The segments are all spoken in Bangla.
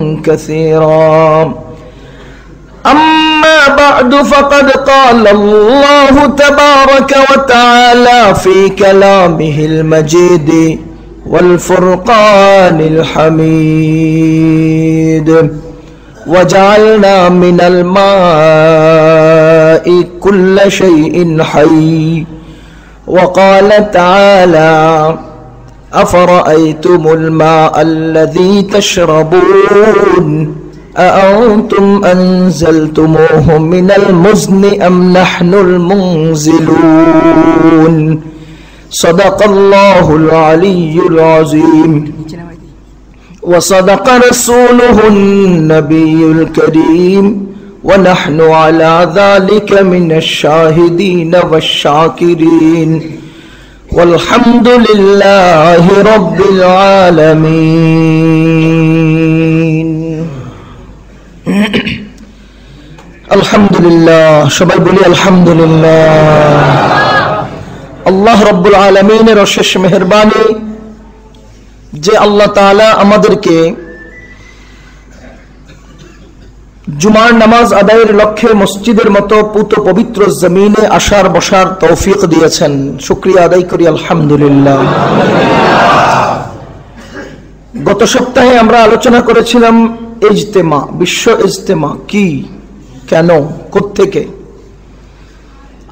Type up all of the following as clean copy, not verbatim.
كثيرا. أما بعد فقد قال الله تبارك وتعالى في كلامه المجيد والفرقان الحميد: وجعلنا من الماء كل شيء حي. وقال تعالى: أفرأيتم الماء الذي تشربون أأنتم أنزلتموه من المزن أم نحن المنزلون. صدق الله العلي العظيم وصدق رسوله النبي الكريم ونحن على ذلك من الشاهدين والشاكرين والحمد لله رب العالمين. আলহামদুলিল্লাহ, সবাই বলি আলহামদুলিল্লাহ। আল্লাহ রব্বুল আলামিনের অশেষ মেহেরবানি যে আল্লাহ তাআলা আমাদেরকে জুমার নামাজ আদায়ের লক্ষ্যে মসজিদের মতো পুত পবিত্র জমিনে আসার বসার তৌফিক দিয়েছেন। শুকরিয়া আদায় করি আলহামদুলিল্লাহ। গত সপ্তাহে আমরা আলোচনা করেছিলাম ইজতেমা, বিশ্ব ইজতেমা কি, কেন, কোত্থেকে।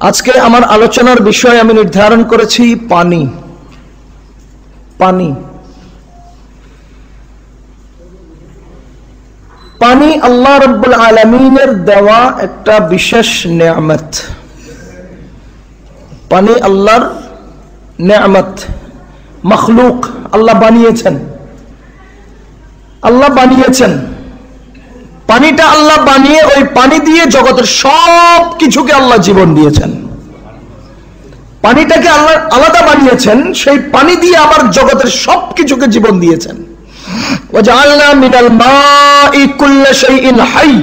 আজকে আমার আলোচনার বিষয় আমি নির্ধারণ করেছি পানি। পানি পানি আল্লাহ রাব্বুল আলামিনের দেওয়া একটা বিশেষ নেয়ামত। পানি আল্লাহর নেয়ামত, মখলুক, আল্লাহ বানিয়েছেন। আল্লাহ বানিয়েছেন পানিটা, আল্লাহ বানিয়ে ওই পানি দিয়ে জগতের সব কিছুকে আল্লাহ জীবন দিয়েছেন। পানিটাকে আল্লাহ আলাদা বানিয়েছেন, সেই পানি দিয়ে আবার জগতের সব কিছুকে জীবন দিয়েছেন। ওয়াজআলনা মিনাল মাই কুল্লা শাইইন হাই,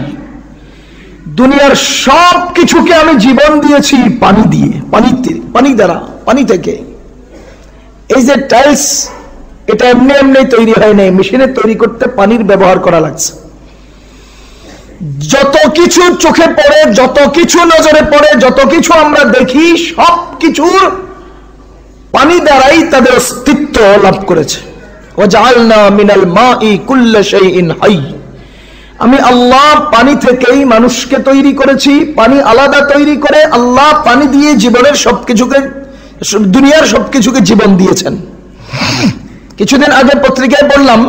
দুনিয়ার সব কিছুকে আমি জীবন দিয়েছি পানি দিয়ে, পানি দ্বারা, পানি থেকে। এই যে টাইলস, এটা এমনি এমনি তৈরি হয় নাই, মেশিনে তৈরি করতে পানির ব্যবহার করা লাগছে। যত কিছু চোখে পড়ে, যত কিছু নজরে পড়ে, যত কিছু আমরা দেখি, সব কিছুর পানি দ্বারাই তাদের অস্তিত্ব লাভ করেছে। ওয়াজআলনা মিনাল মাই কুল্লা শাইইন হাই, আমি আল্লাহ পানি থেকেই মানুষকে তৈরি করেছি। পানি আলাদা তৈরি করে আল্লাহ পানি দিয়ে জীবনের সবকিছুকে, দুনিয়ার সবকিছুকে জীবন দিয়েছেন। কিছুদিন আগে পত্রিকায় বললাম,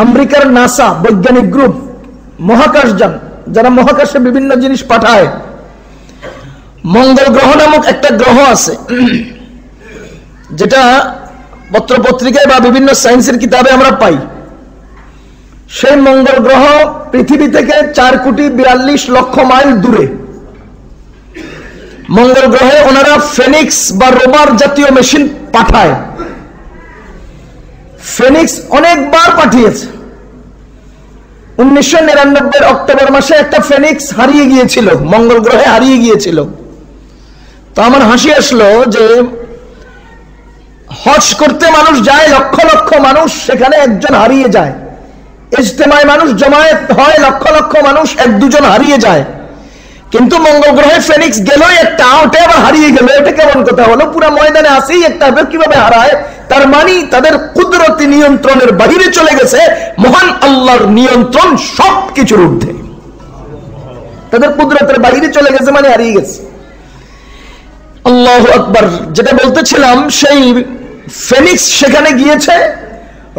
আমেরিকার নাসা বৈজ্ঞানিক গ্রুপ, মহাকাশযান, যারা মহাকাশে বিভিন্ন জিনিস পাঠায়, মঙ্গল গ্রহ নামক একটা গ্রহ আছে, যেটা পত্র পত্রিকায় বা বিভিন্ন সায়েন্সের কিতাবে আমরা পাই। সেই মঙ্গল গ্রহ পৃথিবী থেকে 4,42,00,000 মাইল দূরে। মঙ্গল গ্রহে ওনারা ফেনিক্স বা রোভার জাতীয় মেশিন পাঠায়। ফেনিক্স অনেকবার পাঠিয়েছে। 1999 অক্টোবর মাসে একটা ফেনিক্স হারিয়ে গিয়েছিল, মঙ্গল গ্রহে হারিয়ে গিয়েছিল। তো আমার হাসি আসলো যে হজ করতে মানুষ যায়, লক্ষ লক্ষ মানুষ, সেখানে একজন হারিয়ে যায়। ইজতেমায় মানুষ জমায়েত হয়, লক্ষ লক্ষ মানুষ, এক দুজন হারিয়ে যায়। কিন্তু মঙ্গল গ্রহে ফেনিক্স গেলই একটা, ওটা আবার হারিয়ে গেল। এটা কেমন কথা হলো? পুরো ময়দানে আসেই একটা, কিভাবে হারায়? তার মানে তাদের কুদরতি নিয়ন্ত্রণের বাইরে চলে গেছে। মহান আল্লাহর নিয়ন্ত্রণ সবকিছুর ঊর্ধ্বে, তাদের কুদরতের বাইরে চলে গেছে, মানে হারিয়ে গেছে। আল্লাহু আকবার। যেটা বলতেছিলাম, সেই ফেনিক্স সেখানে গিয়েছে,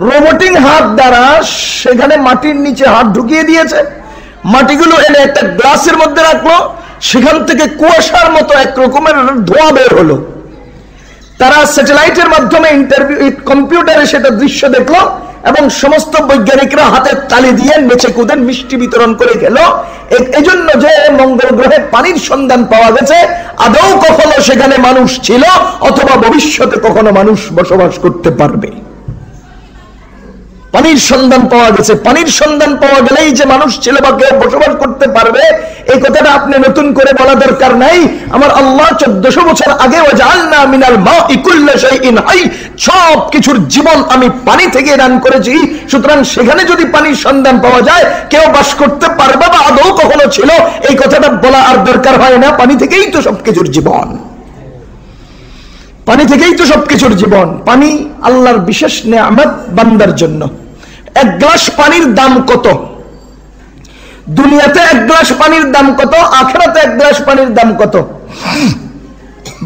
রোবোটিক হাত দ্বারা সেখানে মাটির নিচে হাত ঢুকিয়ে দিয়েছে, মাটিগুলো এনে একটা গ্লাসের মধ্যে রাখলো, সেখান থেকে কুয়াশার মতো এক রকমের ধোঁয়া বের হলো। তারা স্যাটেলাইটের মাধ্যমে কম্পিউটারে সেটা দৃশ্য দেখলো এবং সমস্ত বৈজ্ঞানিকরা হাতের তালি দিয়ে নেচে কুদে মিষ্টি বিতরণ করে গেল। এজন্য যে মঙ্গল গ্রহে পানির সন্ধান পাওয়া গেছে, আদৌ কখনো সেখানে মানুষ ছিল অথবা ভবিষ্যতে কখনো মানুষ বসবাস করতে পারবে। পানির সন্ধান পাওয়া গেছে। পানির সন্ধান পাওয়া গেলেই যে মানুষ ছিল বা কেউ বসবাস করতে পারবে, এই কথাটা আপনি নতুন করে বলা দরকার নাই। আমার আল্লাহ 1400 বছর আগে ওয়াজআলনা মিনাল মাই কুল্লা শাইইন হাই, সব কিছুর জীবন আমি পানি থেকে দান করেছি। সুতরাং সেখানে যদি পানির সন্ধান পাওয়া যায়, কেউ বাস করতে পারবে বা আদৌ কখনো ছিল, এই কথাটা বলা আর দরকার হয় না। পানি থেকেই তো সবকিছুর জীবন, পানি থেকেই তো সবকিছুর জীবন। পানি আল্লাহর বিশেষ নেয়ামত বান্দার জন্য। এক গ্লাস পানির দাম কত? দুনিয়াতে এক গ্লাস পানির দাম কত? আখিরাতে এক গ্লাস পানির দাম কত?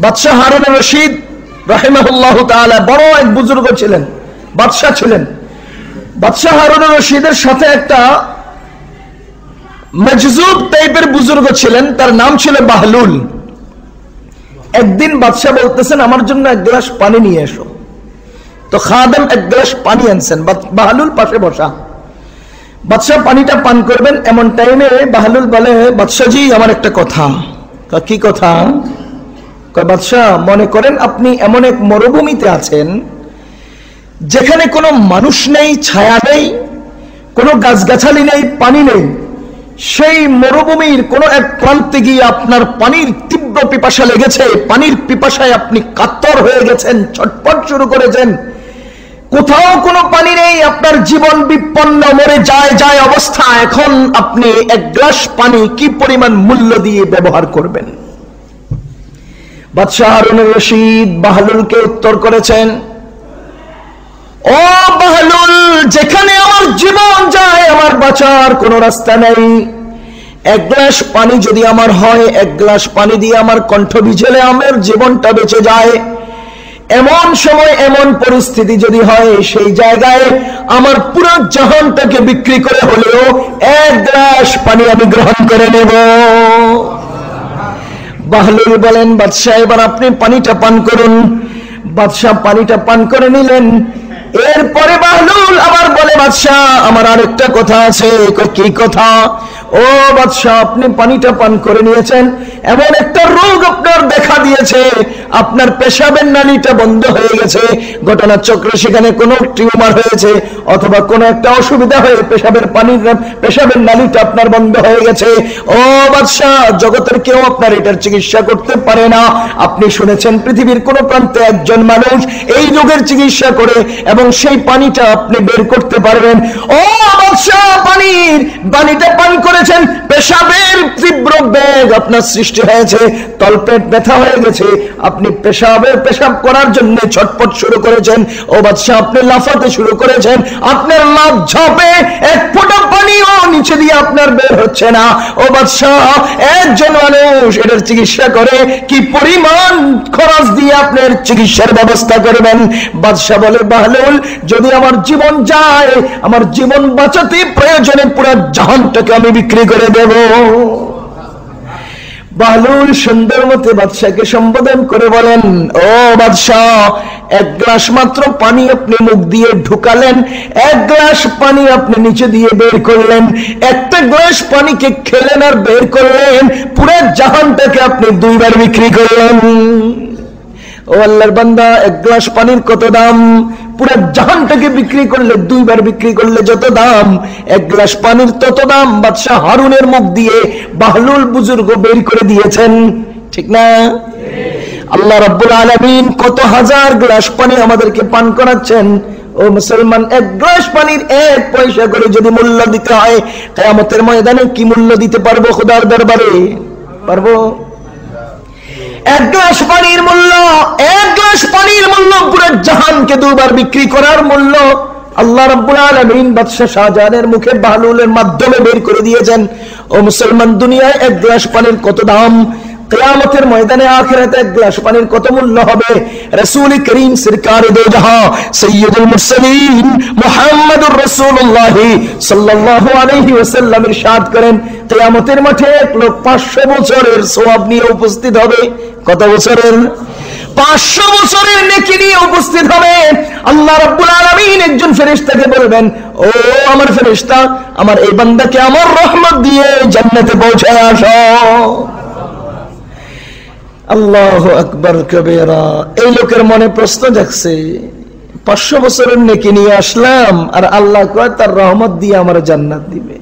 বাদশাহ হারুন রশিদ রাহিমাহুল্লাহু তাআলা বড় এক বুজুর্গ ছিলেন, বাদশাহ ছিলেন। বাদশাহ হারুন রশিদের সাথে একটা মজজুব টাইপের বুজুর্গ ছিলেন, তার নাম ছিল বাহলুল। একদিন বাদশাহ বলতেছেন, আমার জন্য এক গ্লাস পানি নিয়ে এসো। তো খাদেম এক গ্লাস পানি আনছেন, বাহলুল পাশে বসা। বাদশাহ পানিটা পান করবেন, এমন টাইমে বাহলুল বলে, বাদশাহজি আমার একটা কথা। কি কথা? বাদশাহ, মনে করেন আপনি এমন এক মরুভূমিতে আছেন যেখানে কোনো মানুষ নেই, ছায়া নেই, কোনো গাছগাছালি নেই, পানি নেই। সেই মরুভূমির কোন এক প্রান্তে গিয়ে আপনার পানির তীব্র পিপাসা লেগেছে, পানির পিপাসায় আপনি কাতর হয়ে গেছেন, ছটফট শুরু করেছেন। কোথাও কোনো পানি নেই, আপনার জীবন বিপন্ন, মরে যায় অবস্থা। এখন আপনি এক গ্লাস পানি কি পরিমাণ মূল্য দিয়ে ব্যবহার করবেন? বাদশাহ হারুন রশিদ বাহলুলকে উত্তর করেছেন, ও বাহলুল, যেখানে আমার জীবন যায়, আমার বাঁচার কোনো রাস্তা নেই। এক গ্লাস পানি যদি আমার হয়, এক গ্লাস পানি দিয়ে আমার কণ্ঠ ভিজেলে আমার জীবনটা বেঁচে যায়। এমন সময়, এমন পরিস্থিতি যদি হয়, সেই জায়গায় আমার পুরো জাহানটাকে বিক্রি করে হলেও এক গ্লাস পানি আমি গ্রহণ করে নেব। বাহলুল বলেন, বাদশাহ এবার আপনি পানিটা পান করুন। বাদশাহ পানিটা পান করে নিলেন। এরপরে বাহলুল আবার বলে, বাদশাহ আমার আরেকটা কথা আছে। কি কথা? ও বাদশাহ, আপনি পানিটা পান করে নিয়েছেন, এমন একটা রোগ আপনার দেখা দিয়েছে, আপনার পেশাবের নালীটা বন্ধ হয়ে গেছে। ঘটনাচক্রে সেখানে কোনো টিউমার হয়েছে, অথবা কোনো একটা অসুবিধা হয়ে পেশাবের নালীটা আপনার বন্ধ হয়ে গেছে। ও বাদশাহ, জগতের কেউ আপনার এটার চিকিৎসা করতে পারে না। আপনি শুনেছেন পৃথিবীর কোন প্রান্তে একজন মানুষ এই রোগের চিকিৎসা করে, এবং সেই পানিটা আপনি বের করতে পারবেন। ও বাদশাহ, পানিটা পান করেছেন, পেশাবের তীব্র বেগ আপনার সৃষ্টি হয়েছে, তলপেট ব্যথা হয়ে গেছে, আপনি পেশাব করার জন্য ছটপট শুরু করেছেন। ও বাদশাহ, আপনি লাফাতে শুরু করেছেন, আপনার লাফ ঝাপে এক ফোঁটা পানিও নিচে দিয়ে আপনার বের হচ্ছে না। ও বাদশাহ, একজন মানুষ এটার চিকিৎসা করে কি পরিমাণ খরচ দিয়ে আপনার চিকিৎসার ব্যবস্থা করবেন? বাদশাহ বলে, বাহলুল, যদি আমার জীবন যায়, আমার জীবন বাঁচাতে প্রয়োজনে পুরো জাহানটাকে আমি বিক্রি করে দেব। বাহলুল সুন্দর মতে বাদশাকে সম্বোধন করে বলেন, ও বাদশাহ, এক গ্লাস মাত্র পানি আপনি মুখ দিয়ে ঢুকালেন, এক গ্লাস পানি আপনি নিচে দিয়ে বের করলেন, একটা গ্লাস পানিকে খেলেন আর বের করলেন, পুরো জাহানটাকে আপনি দুইবার বিক্রি করলেন। ও আল্লাহর বান্দা, এক গ্লাস পানির কত দাম? পুরো জাহানটাকে বিক্রি করলে, দুইবার বিক্রি করলে যত দাম, এক গ্লাস পানির তত দাম বাদশাহ হারুনের মুখ দিয়ে বাহলুল বুজুর্গ বের করে দিয়েছেন। ঠিক না? আল্লাহ রাব্বুল আলামিন কত হাজার গ্লাস পানি আমাদেরকে পান করাচ্ছেন। ও মুসলমান, এক গ্লাস পানির 1 পয়সা করে যদি মূল্য দিতে হয়, কিয়ামতের ময়দানে কি মূল্য দিতে পারবো খোদার দরবারে? পারবো? এক গ্লাস পানির মূল্য, এক গ্লাস পানির মূল্য পুরো জাহানকে দুবার বিক্রি করার মূল্য আল্লাহ রাব্বুল আলামিন বাদশা শাহজাহানের মুখে বাহলুলের মাধ্যমে বের করে দিয়েছেন। ও মুসলমান, দুনিয়ায় এক গ্লাস পানির কত দাম, কিয়ামতের ময়দানে আখিরাতে এক গ্লাস পানির কত মূল্য হবে? রাসূল করিম সরকার দো জাহান সাইয়্যিদুল মুরসালিন মুহাম্মদুর রাসূলুল্লাহ সাল্লাল্লাহু আলাইহি ওয়াসাল্লাম ইরশাদ করেন, কিয়ামতের মাঠে এক লোক 500 বছরের সওয়াব নিয়ে উপস্থিত হবে। কত বছরের? 500 বছরের নেকি নিয়ে উপস্থিত হবে। আল্লাহ রাব্বুল আলামিন একজন ফেরেশতাকে বলবেন, ও আমার ফেরেশতা, আমার এই বান্দাকে আমার রহমত দিয়ে জান্নাতে পৌঁছায় আসো। আল্লাহু আকবার কবীরা। এই লোকের মনে প্রশ্ন জাগছে, 500 বছরের নেকি নিয়ে আসলাম, আর আল্লাহ কয় তার রহমত দিয়ে আমার জান্নাত দিবে।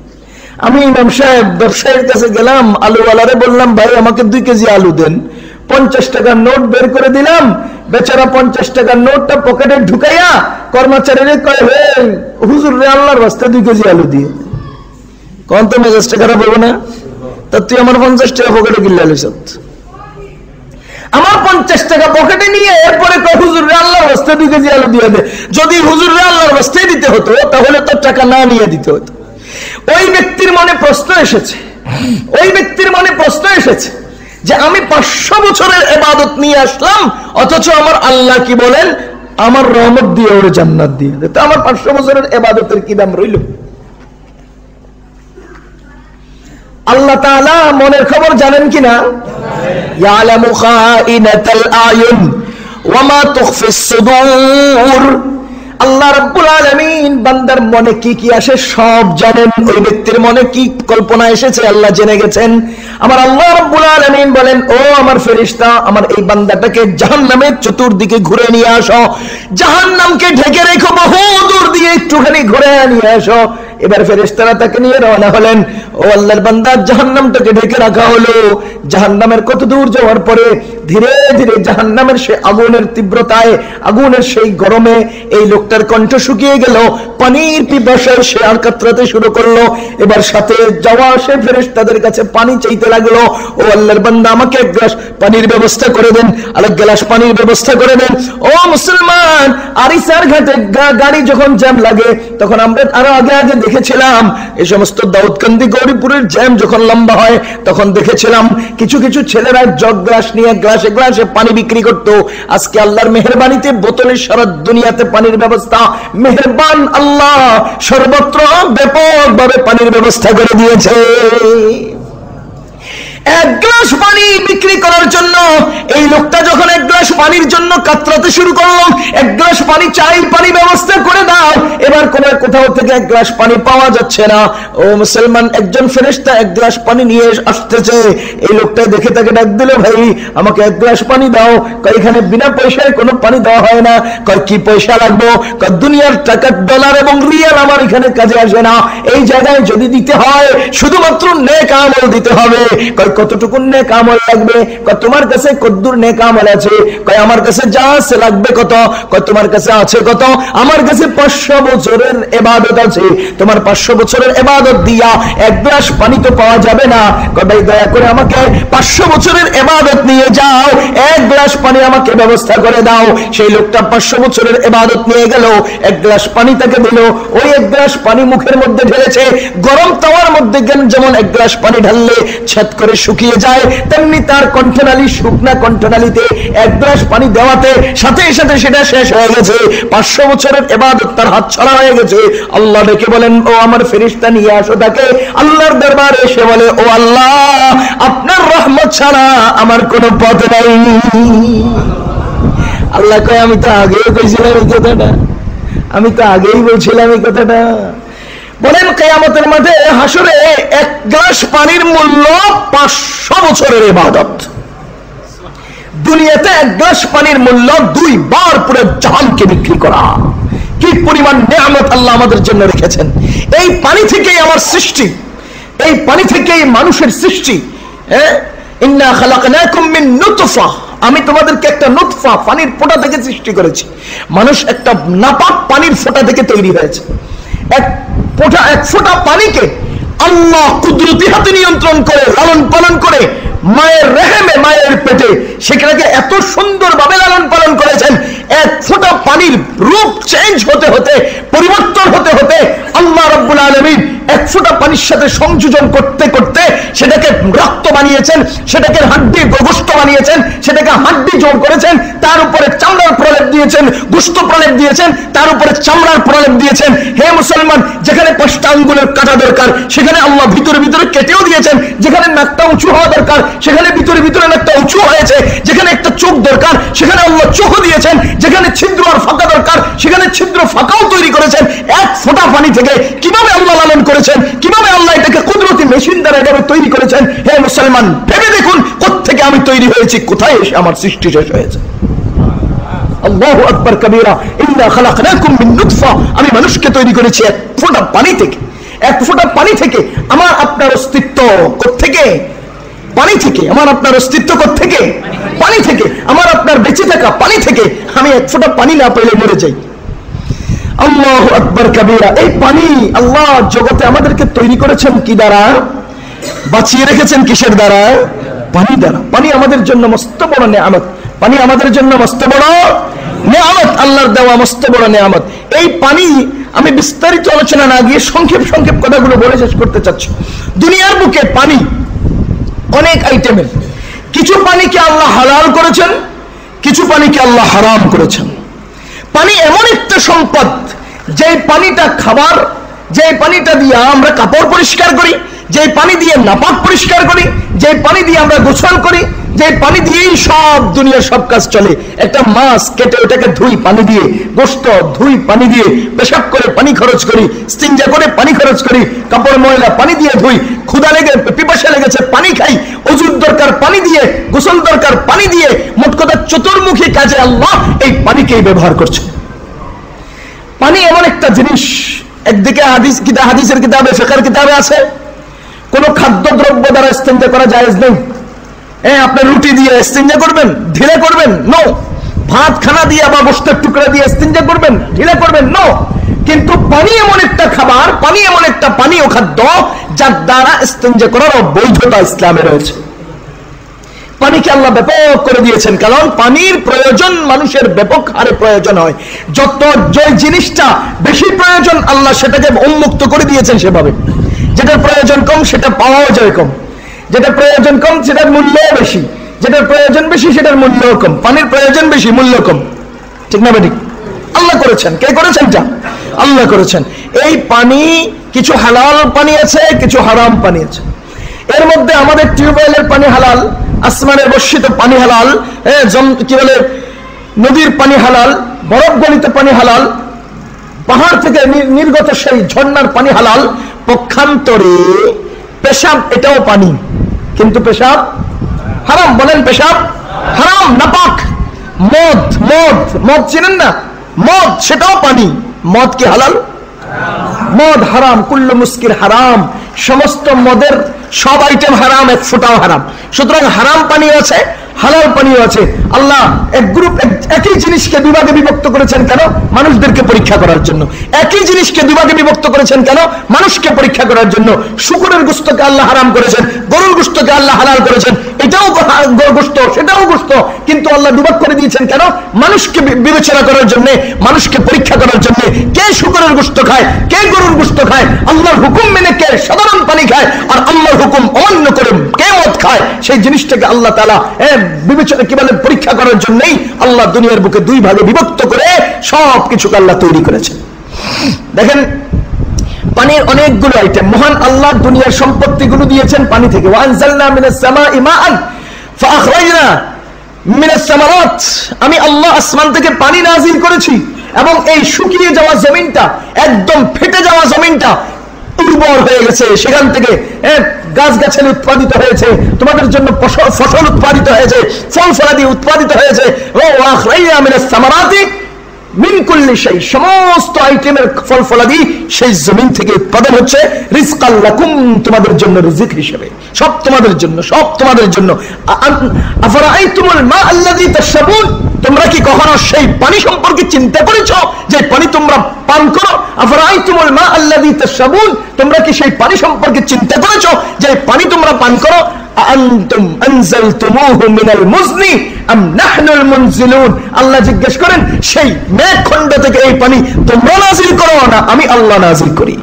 আমি ইমাম সাহেব ব্যবসায়ীর কাছে গেলাম, আলুওয়ালারে বললাম ভাই আমাকে 2 কেজি আলু দেন। 50 টাকার নোট বের করে দিলাম। বেচারা 50 টাকার নোটটা পকেটে ঢুকাইয়া কর্মচারীরে কয়, হে হুজুর রে আল্লাহর রাস্তা 2 কেজি আলু দিয়ে। কোন তো মেজাজটা খারাপ হবে না? তা তুই আমার 50 টাকা পকেটে কিনলে আলিস, আমার 50 টাকা পকেটে নিয়ে এরপরে হুজুর রে আল্লাহর রাস্তায় 2 কেজি আলু দিয়ে দে। যদি হুজুর রে আল্লাহর রাস্তায় দিতে হতো তাহলে তো টাকা না নিয়ে দিতে হতো। ওই ব্যক্তির মনে প্রশ্ন এসেছে, যে আমি 500 বছরের ইবাদত নিয়ে আসলাম, অথচ আমার আল্লাহ কি বলেন, আমার রহমত দিয়ে ওরে জান্নাত দিয়ে দে। তো আমার 500 বছরের ইবাদতের কি দাম রইল? আল্লাহ তাআলা মনের খবর জানেন কিনা? ইয়ালামু খাইনাতাল আয়ুন ওয়া মা তুখফিস সুদূর। আল্লাহ রাব্বুল আলামিন বান্দার মনে কি কি আসে সব জানেন। ওই ব্যক্তির মনে কি কল্পনা এসেছে আল্লাহ জেনে গেছেন। আমার আল্লাহ রাব্বুল আলামিন বলেন, ও আমার ফেরেশতা, আমার এই বান্দাটাকে জাহান্নামের চতুর্দিকে ঘুরে নিয়ে আসো, জাহান্নামকে ঢেকে রেখো, বহু দূর দিয়ে একটুখানি ঘুরে নিয়ে আসো। এবার ফেরেশতারা তাকে নিয়ে রওনা হলেন। ও আল্লাহর বান্দা, জাহান্নামটাকে ঢেকে রাখা হলো। জাহান্নামের কত দূর যাওয়ার পরে ধীরে ধীরে জাহান্নামের সেই আগুনের তীব্রতায়, আগুনের সেই গরমে এই লোকটার কণ্ঠ শুকিয়ে গেল। পানির পিপাসায় সে আর কাতরাতে শুরু করলো। এবার সাথে যাওয়া সে ফেরেশতাদের কাছে পানি চাইতে লাগলো। ও আল্লাহর বান্দা, আমাকে এক গ্লাস পানির ব্যবস্থা করে দেন, আরেক গ্লাস পানির ব্যবস্থা করে দেন। ও মুসলমান, আরিসার ঘাটে গাড়ি যখন জ্যাম লাগে, তখন আমরা আরো আগে আগে দেখেছিলাম এই সমস্ত দাউদকান্দি গৌরীপুরের জ্যাম যখন লম্বা হয়, তখন দেখেছিলাম কিছু কিছু ছেলেরা জগ গ্লাস নিয়ে গ্লাসে গ্লাসে পানি বিক্রি করতো। আজকে আল্লাহর মেহেরবানিতে বোতলে সারা দুনিয়াতে পানির ব্যবস্থা, মেহেরবান আল্লাহ সর্বত্র ব্যাপকভাবে পানির ব্যবস্থা করে দিয়েছে। এক গ্লাস পানি বিক্রি করার জন্য এই লোকটা যখন এক গ্লাস পানির জন্য কাতরাতে শুরু করলো, এক গ্লাস পানি চাই, পানি ব্যবস্থা করে দাও। এবার কোথাও থেকে এক গ্লাস পানি পাওয়া যাচ্ছে না। ও মুসলমান, একজন ফেরেশতা এক গ্লাস পানি নিয়ে আসতেছে। এই লোকটা দেখে তাকে ডাক দিল, ভাই আমাকে এক গ্লাস পানি দাও। কয় এখানে বিনা পয়সায় কোনো পানি দেওয়া হয় না। কয় কি পয়সা লাগবে? কয় দুনিয়ার টাকা, ডলার এবং রিয়াল আমার এখানে কাজে আসে না। এই জায়গায় যদি দিতে হয় শুধুমাত্র নেক আমল দিতে হবে। কয় কতটুকু নেক আমল লাগবে? কয় তোমার কাছে কদ্দুর নেক আমল আছে? কয় আমার কাছে যা আছে লাগবে কত? কয় তোমার কাছে আছে কত? আমার কাছে 500 বছরের ইবাদত আছে। তোমার 500 বছরের ইবাদত দিয়া এক গ্লাস পানি তো পাওয়া যাবে না। কয় ভাই দয়া করে আমাকে 500 বছরের ইবাদত নিয়ে যাও, এক গ্লাস পানি আমাকে ব্যবস্থা করে দাও। সেই লোকটা 500 বছরের ইবাদত নিয়ে গেল, এক গ্লাস পানি তাকে দিল। ওই এক গ্লাস পানি মুখের মধ্যে ঢেলেছে। গরম তাওয়ার মধ্যে যেমন এক গ্লাস পানি ঢাললে ছেদ করে শুকিয়ে যায়, তেমনি তার কণ্ঠনালী, শুকনা কণ্ঠনালীতে এক গ্লাস পানি দেওয়াতে সাথে সাথে সেটা শেষ হয়ে গেছে। 500 বছরের ইবাদত তার হাত ছাড়া হয়ে গেছে। আল্লাহ ডেকে বলেন, ও আমার ফেরেশতা নিয়ে আসো তাকে। আল্লাহর দরবারে এসে বলে, ও আল্লাহ, আপনার রহমত ছাড়া আমার কোনো পথ নাই। আল্লাহ কয়, আমি তো আগেই বলছিলাম এই কথাটা, আমি তো আগেই বলছিলাম এই কথাটা। বলেন কিয়ামতের মাঠে হাসরে এক গ্লাস পানির মূল্য 500 বছরের ইবাদত। দুনিয়াতে এক গ্লাস পানির মূল্য 2 বার পুরো জাহানকে বিক্রি করা। কি পরিমাণ নিয়ামত আল্লাহ আমাদের জন্য রেখেছেন। এই পানি থেকেই আমার সৃষ্টি, এই পানি থেকেই মানুষের সৃষ্টি। ইন্না খালাকনাকুম মিন নুতফা, আমি তোমাদেরকে একটা নুতফা পানির ফোঁটা থেকে সৃষ্টি করেছি। মানুষ একটা নাপাক পানির ফোঁটা থেকে তৈরি হয়েছে। এক ফোঁটা পানিকে আল্লাহ কুদরতি হাতে নিয়ন্ত্রণ করে, লালন পালন করে, মায়ের রেহেমে, মায়ের পেটে সেখানে এত সুন্দরভাবে লালন পালন করেছেন। এক ফোঁটা পানির রূপ চেঞ্জ হতে হতে, পরিবর্তন হতে হতে আল্লাহ রাব্বুল আলামিন এক ফোঁটা পানির সাথে সংযোজন করতে করতে সেটাকে রক্ত বানিয়েছেন, সেটাকে হাড্ডি গোশত বানিয়েছেন, সেটাকে হাড্ডি জোড় করেছেন, তার উপরে চামড়ার প্রলেপ দিয়েছেন, গোশত প্রলেপ দিয়েছেন, তার উপরে চামড়ার প্রলেপ দিয়েছেন। হে মুসলমান, যেখানে 5টা আঙ্গুলের কাটা দরকার সেখানে আল্লাহ ভিতরে ভিতরে কেটেও দিয়েছেন। যেখানে নাকটা উঁচু হওয়া দরকার সেখানে ভিতরে ভিতরে নাকটা উঁচু হয়েছে। যেখানে একটা চোখ দরকার সেখানে আল্লাহ চোখও দিয়েছেন। যেখানে ছিদ্র আর ফাঁকা দরকার সেখানে ছিদ্র ফাঁকাও তৈরি করেছেন। এক ফোঁটা পানি থেকে কিভাবে আল্লাহ লালন করেছেন, কিভাবে আল্লাহ এটাকে কুদরতি মেশিন দ্বারা এভাবে তৈরি করেছেন। হে মুসলমান, ভেবে দেখুন কোত্থেকে আমি তৈরি হয়েছি, কোথায় এসে আমার সৃষ্টি শেষ হয়েছে। আল্লাহু আকবার কবীরা। ইন্না খালাকনাকুম মিন নুতফা, আমি মানুষকে তৈরি করেছি এক ফোঁটা পানি থেকে। এক ফোঁটা পানি থেকে। আমার আপনার অস্তিত্ব কোত্থেকে? পানি থেকে। আমার আপনার অস্তিত্ব কোত্থেকে? পানি থেকে। আমার আপনার বেঁচে থাকা পানি থেকে। আমি এক ফোঁটা পানি না পেলে মরে যাই। আল্লাহু আকবার কবীরা। এই পানি আল্লাহ জগতে আমাদেরকে তৈরি করেছেন কি দ্বারা? বাঁচিয়ে রেখেছেন কিসের দ্বারা? পানি দ্বারা। পানি আমাদের জন্য মস্ত বড় নেয়ামত। পানি আমাদের জন্য মস্ত বড় নেয়ামত, আল্লাহর দেওয়া মস্ত বড় নেয়ামত। এই পানি আমি বিস্তারিত আলোচনা না গিয়ে সংক্ষেপ সংক্ষেপ কথাগুলো বলে শেষ করতে চাচ্ছি। দুনিয়ার বুকে পানি অনেক আইটেমের। কিছু পানিকে আল্লাহ হালাল করেছেন, কিছু পানিকে আল্লাহ হারাম করেছেন। পানি এমন একটা সম্পদ, যে পানিটা খাবার, যে পানিটা দিয়ে আমরা কাপড় পরিষ্কার করি, যে পানি দিয়ে নাপাক পরিষ্কার করি, যে পানি দিয়ে আমরা গোসল করি, যে পানি দিয়েই সব দুনিয়ার সব কাজ চলে। একটা মাছ কেটে ওটাকে ধুই পানি দিয়ে, গোশত ধুই পানি দিয়ে, পেশাব করে পানি খরচ করি, স্তিনজা করে পানি খরচ করি, কাপড় ময়লা পানি দিয়ে ধুই, ক্ষুধা লেগে পিপাসা লেগেছে পানি খাই, ওযুর দরকার পানি দিয়ে, গোসল দরকার পানি দিয়ে। মোট কথা চতুর্মুখী কাজে আল্লাহ এই পানিকেই ব্যবহার করছে। পানি এমন একটা জিনিস, একদিকে হাদিসের কিতাবে, ফিকহের কিতাবে আছে কোন খাদ্য দ্রব্য দ্বারা ইস্তেঞ্জা করা জায়েজ নেই। আপনি রুটি দিয়ে ইস্তেঞ্জা করবেন, ঢিলে করবেন, নো। ভাত খানা দিয়ে বা গোশতের টুকরা দিয়ে ইস্তেঞ্জা করবেন, ঢিলে করবেন, নো। কিন্তু পানি এমন একটা খাবার, পানি এমন একটা পানীয় খাদ্য, যার দ্বারা ইস্তেঞ্জা করার বৈধতা ইসলামে রয়েছে। পানিকে আল্লাহ ব্যাপক করে দিয়েছেন, কারণ পানির প্রয়োজন মানুষের ব্যাপক হারে প্রয়োজন হয়। যত যে জিনিসটা বেশি প্রয়োজন আল্লাহ সেটাকে উন্মুক্ত করে দিয়েছেন সেভাবে। যেটার প্রয়োজন কম সেটা পাওয়াও যায় কম, যেটা প্রয়োজন কম সেটার মূল্য বেশি, যেটার প্রয়োজন বেশি সেটার মূল্য কম। পানির প্রয়োজন বেশি, মূল্য কম, ঠিক না ঠিক? আল্লাহ করেছেন। কে করেছেন? যা আল্লাহ করেছেন। এই পানি কিছু হালাল পানি আছে, কিছু হারাম পানি আছে। এর মধ্যে আমাদের টিউবওয়েলের পানি হালাল, আসমানের বর্ষিত পানি হালাল, কি বলে নদীর পানি হালাল, বরফ গলিত পানি হালাল, পাহাড় থেকে নির্গত সেই ঝর্ণার পানি হালাল। পক্ষান্তরে পেশাব এটাও পানি, কিন্তু পেশাব হারাম। বলেন পেশাব হারাম, নাপাক। মদ, মদ মদ চিনেন না? মদ সেটাও পানি। মদ কি হালাল? মদ হারাম। কুল্লু মুস্কির হারাম, সমস্ত মদের সব আইটেম হারাম, এক ফোঁটাও হারাম। সুতরাং হারাম পানিও আছে, হালাল পানিও আছে। আল্লাহ এক গ্রুপ একই জিনিসকে দুভাগে বিভক্ত করেছেন কেন? মানুষদেরকে পরীক্ষা করার জন্য। একই জিনিসকে দুভাগে বিভক্ত করেছেন কেন? মানুষকে পরীক্ষা করার জন্য। শুকরের গোশতকে আল্লাহ হারাম করেছেন, গরুর গোশতকে আল্লাহ হালাল করেছেন। এটাও গোশত, সেটাও গোশত, কিন্তু আল্লাহ দুভাগ করে দিয়েছেন কেন? মানুষকে বিবেচনা করার জন্য, মানুষকে পরীক্ষা করার জন্য। কে শুকরের গোশত খায়, কে গরুর গোশত খায়, আল্লাহর হুকুম মেনে কে সাধারণ পানি খায়, আর আল্লাহর হুকুম অমান্য করে কে মদ খায়, সেই জিনিসটাকে আল্লাহ তাআলা বিবেচনা কি বলেন পরীক্ষা করার জন্যই আল্লাহ দুনিয়ার বুকে দুই ভাগে বিভক্ত করে সব কিছুকে আল্লাহ তৈরি করেছেন। দেখেন পানির অনেকগুলো আইটেম। মহান আল্লাহ দুনিয়ার সম্পত্তিগুলো দিয়েছেন পানি থেকে। ওয়ানজালনা মিনাস সামাই মাআন ফাআখরাজনা মিনাস সামারাত, আমি আল্লাহ আসমান থেকে পানি নাযিল করেছি এবং এই শুকিয়ে যাওয়া জমিনটা, একদম ফেটে যাওয়া জমিনটা উর্বর হয়ে গেছে। সেখান থেকে গাছগাছালি উৎপাদিত হয়েছে, তোমাদের জন্য ফসল উৎপাদিত হয়েছে, ফল ফলাদি উৎপাদিত হয়েছে। সমস্ত আইটেমের ফল ফলাদি সেই জমিন থেকে উৎপাদন হচ্ছে। রিজকাল লাকুম, তোমাদের জন্য রিজিক হিসেবে, সব তোমাদের জন্য, সব তোমাদের জন্য। আফরাআইতুমুল মা আল্লাযী তাশরাবুন, তোমরা কি কখনো সেই পানি সম্পর্কে চিন্তা করেছো যে পানি তোমরা পান করো? আফরাআইতুমুল মা আল্লাযী তাশরাবুন, তোমরা কি সেই পানি সম্পর্কে চিন্তা করেছো যে পানি তোমরা পান করো? আনতুম আনজালতুমুহু মিনাল মুজনি আম নাহনুল মুনজিলুন, আল্লাহ জিজ্ঞেস করেন সেই মেঘখণ্ড থেকে এই পানি তোমরা নাযিল করো না আমি আল্লাহ নাযিল করি?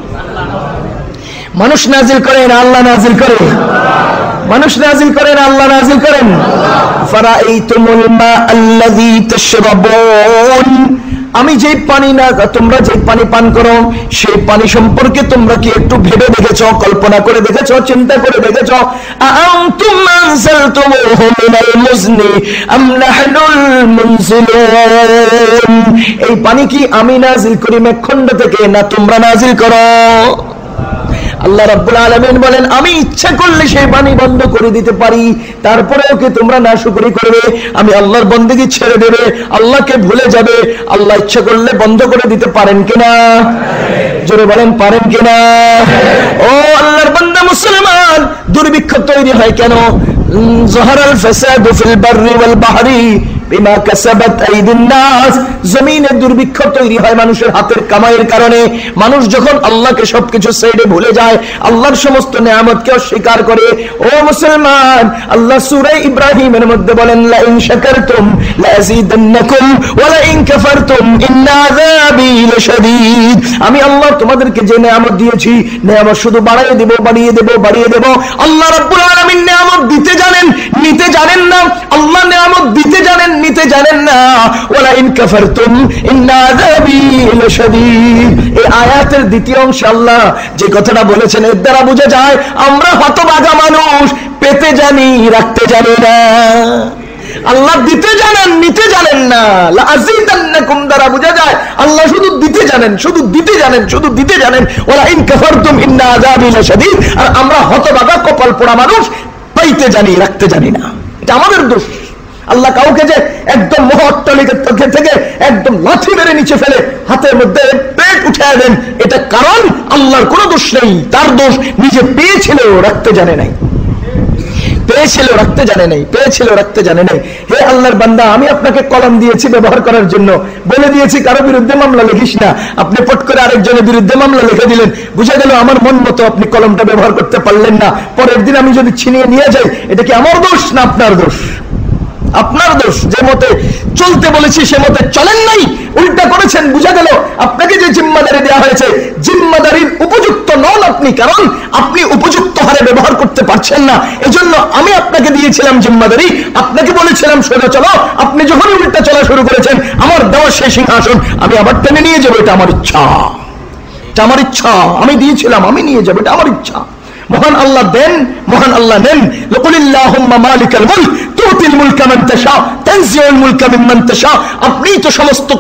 মানুষ নাযিল করে না আল্লাহ নাযিল করে? মানুষ নাযিল করেন, আল্লাহ নাযিল করেন। ফারাআইতুমুল মা আল্লাযী তাশরাবুন, আমি যে পানি না, তোমরা যে পানি পান করো সেই পানি সম্পর্কে তোমরা কি একটু ভেবে দেখেছো, কল্পনা করে দেখেছো, চিন্তা করে দেখেছো? আনতুম আনজালতুমুহু মিনাল মুজনি আম নাহনুল মুনজিলুন, এই পানি কি আমি নাযিল করি মেঘখণ্ড থেকে, না তোমরা নাযিল করো? আল্লাহ রাব্বুল আলামিন বলেন আমি ইচ্ছা করলে সেই পানি বন্ধ করে দিতে পারি, তারপরেও কি তোমরা নাশুকরি করবে, আমি আল্লাহর বন্দেগী ছেড়ে দেবে, আল্লাহকে ভুলে যাবে? আল্লাহ ইচ্ছা করলে বন্ধ করে দিতে পারেন কিনা? জোরে বলেন পারেন কিনা? ও আল্লাহর বান্দা মুসলমান, দুর্ভিক্ষ তৈরি হয় কেন? যাহারাল ফাসাদু ফিল বাররি ওয়াল বাহরি বিমা কাসাবাত আইদিন নাস। জমিনে দুর্ভিক্ষ তৈরি হয় মানুষের হাতের কামাইয়ের কারণে। মানুষ যখন আল্লাহকে সবকিছু ছেড়ে ভুলে যায়, আল্লাহর সমস্ত নিয়ামতকে অস্বীকার করে। ও মুসলমান, আল্লাহ সূরা ইব্রাহিমের মধ্যে বলেন লা ইন শাকারতুম লা আযীদান্নাকুম ওয়া লা ইন কাফারতুম ইন্না আযাবি লাশাদীদ। আমি আল্লাহ তোমাদেরকে যে নিয়ামত দিয়েছি, নিয়ামত শুধু বাড়িয়ে দেব, বাড়িয়ে দেব, বাড়িয়ে দেব। আল্লাহ রাব্বুল আলামিন নিয়ামত দিতে জানেন, নিতে জানেন না। আল্লাহ নিয়ামত দিতে জানেন, নিতে জানেন না। ওয়ালা ইন কাফারতুম ইন্না আযাবি লাশাদীদ। এই আয়াতের দ্বিতীয় অংশে আল্লাহ যে কথাটা বলেছেন, এর দ্বারা বোঝা যায় আমরা হতভাগা মানুষ, পেতে জানি, রাখতে জানি না। আল্লাহ দিতে জানেন, নিতে জানেন না। লা আযীদান্নাকুম দ্বারা বোঝা যায় আল্লাহ শুধু দিতে জানেন, শুধু দিতে জানেন, শুধু দিতে জানেন। ওয়ালা ইন কাফারতুম ইন্না আযাবি লাশাদীদ। আর আমরা হতভাগা কপাল পোড়া মানুষ, পাইতে জানি, রাখতে জানি না। এটা আমাদের দোষ। আল্লাহ কাউকে যে একদম মহাট্টালিকার থেকে একদম লাঠি মেরে নিচে ফেলে হাতের মধ্যে পেট উঠিয়ে দেন, এটা কারণ আল্লাহর কোনো দোষ নেই, তার দোষ নিজে পেয়েছিল, রাখতে জানে নাই, পেয়েছিল, রাখতে জানে নাই, পেয়েছিল, রাখতে জানে নাই। হে আল্লাহর বান্দা, আমি আপনাকে কলম দিয়েছি ব্যবহার করার জন্য, বলে দিয়েছি কারো বিরুদ্ধে মামলা লিখিস না। আপনি পট করে আরেকজনের বিরুদ্ধে মামলা লিখে দিলেন, বুঝা গেল আমার মন মতো আপনি কলমটা ব্যবহার করতে পারলেন না। পরের দিন আমি যদি ছিনিয়ে নিয়ে যাই, এটা কি আমার দোষ না আপনার দোষ? আপনার দোষ। যে মতে চলতে বলেছি সে মতে চলেন নাই, উল্টা করেছেন। বুঝা গেল আপনাকে যে জিম্মাদারি দেওয়া হয়েছে, জিম্মাদারির উপযুক্ত নন আপনি, কারণ আপনি উপযুক্ত হারে ব্যবহার করতে পারছেন না। এজন্য আমি আপনাকে দিয়েছিলাম জিম্মাদারি, আপনাকে বলেছিলাম সোজা চলো। আপনি যখন উল্টা চলা শুরু করেছেন, আমার দেওয়া সেই সিংহাসন আমি আবার টেনে নিয়ে যাবো, এটা আমার ইচ্ছা, এটা আমার ইচ্ছা। আমি দিয়েছিলাম, আমি নিয়ে যাবো, এটা আমার ইচ্ছা। মহান আল্লাহ দেন, মহান আল্লাহ নেন। কুলিল্লাহুম্মা মালিকাল মুলক তুতিল মুলকা মান তাশা তানজিউল মুলকা মিম্মান তাশা। আপনিই তো সমস্ত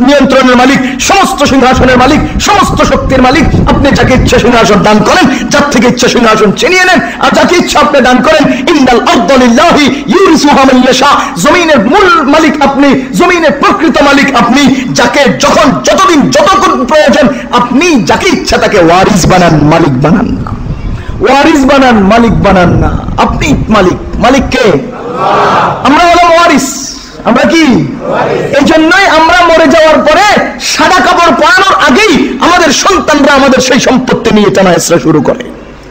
নিয়ন্ত্রণের মালিক, সমস্ত সিংহাসনের মালিক, সমস্ত শক্তির মালিক। আপনি যাকে ইচ্ছা সিংহাসন দান করেন, যার থেকে ইচ্ছা সিংহাসন ছিনিয়ে নেন, আর যাকে ইচ্ছা আপনি দান করেন। ইন্নাল আরদা লিল্লাহি ইউরিসুহা মান ইয়াশা। জমিনের মূল মালিক আপনি, জমিনের প্রকৃত মালিক আপনি। যাকে যখন, যতদিন, যতক্ষণ প্রয়োজন, আপনি যাকে ইচ্ছা তাকে ওয়ারিস বানান, মালিক বানান না। ওয়ারিস বানান, মালিক বানান না। আপনি মালিক, মালিক কে? আমরা হলাম ওয়ারিস। আমরা কি? এই জন্যই আমরা মরে যাওয়ার পরে সাদা কাপড় পরানোর আগেই আমাদের সন্তানরা আমাদের সেই সম্পত্তি নিয়ে টানা হেঁচড়া শুরু করে।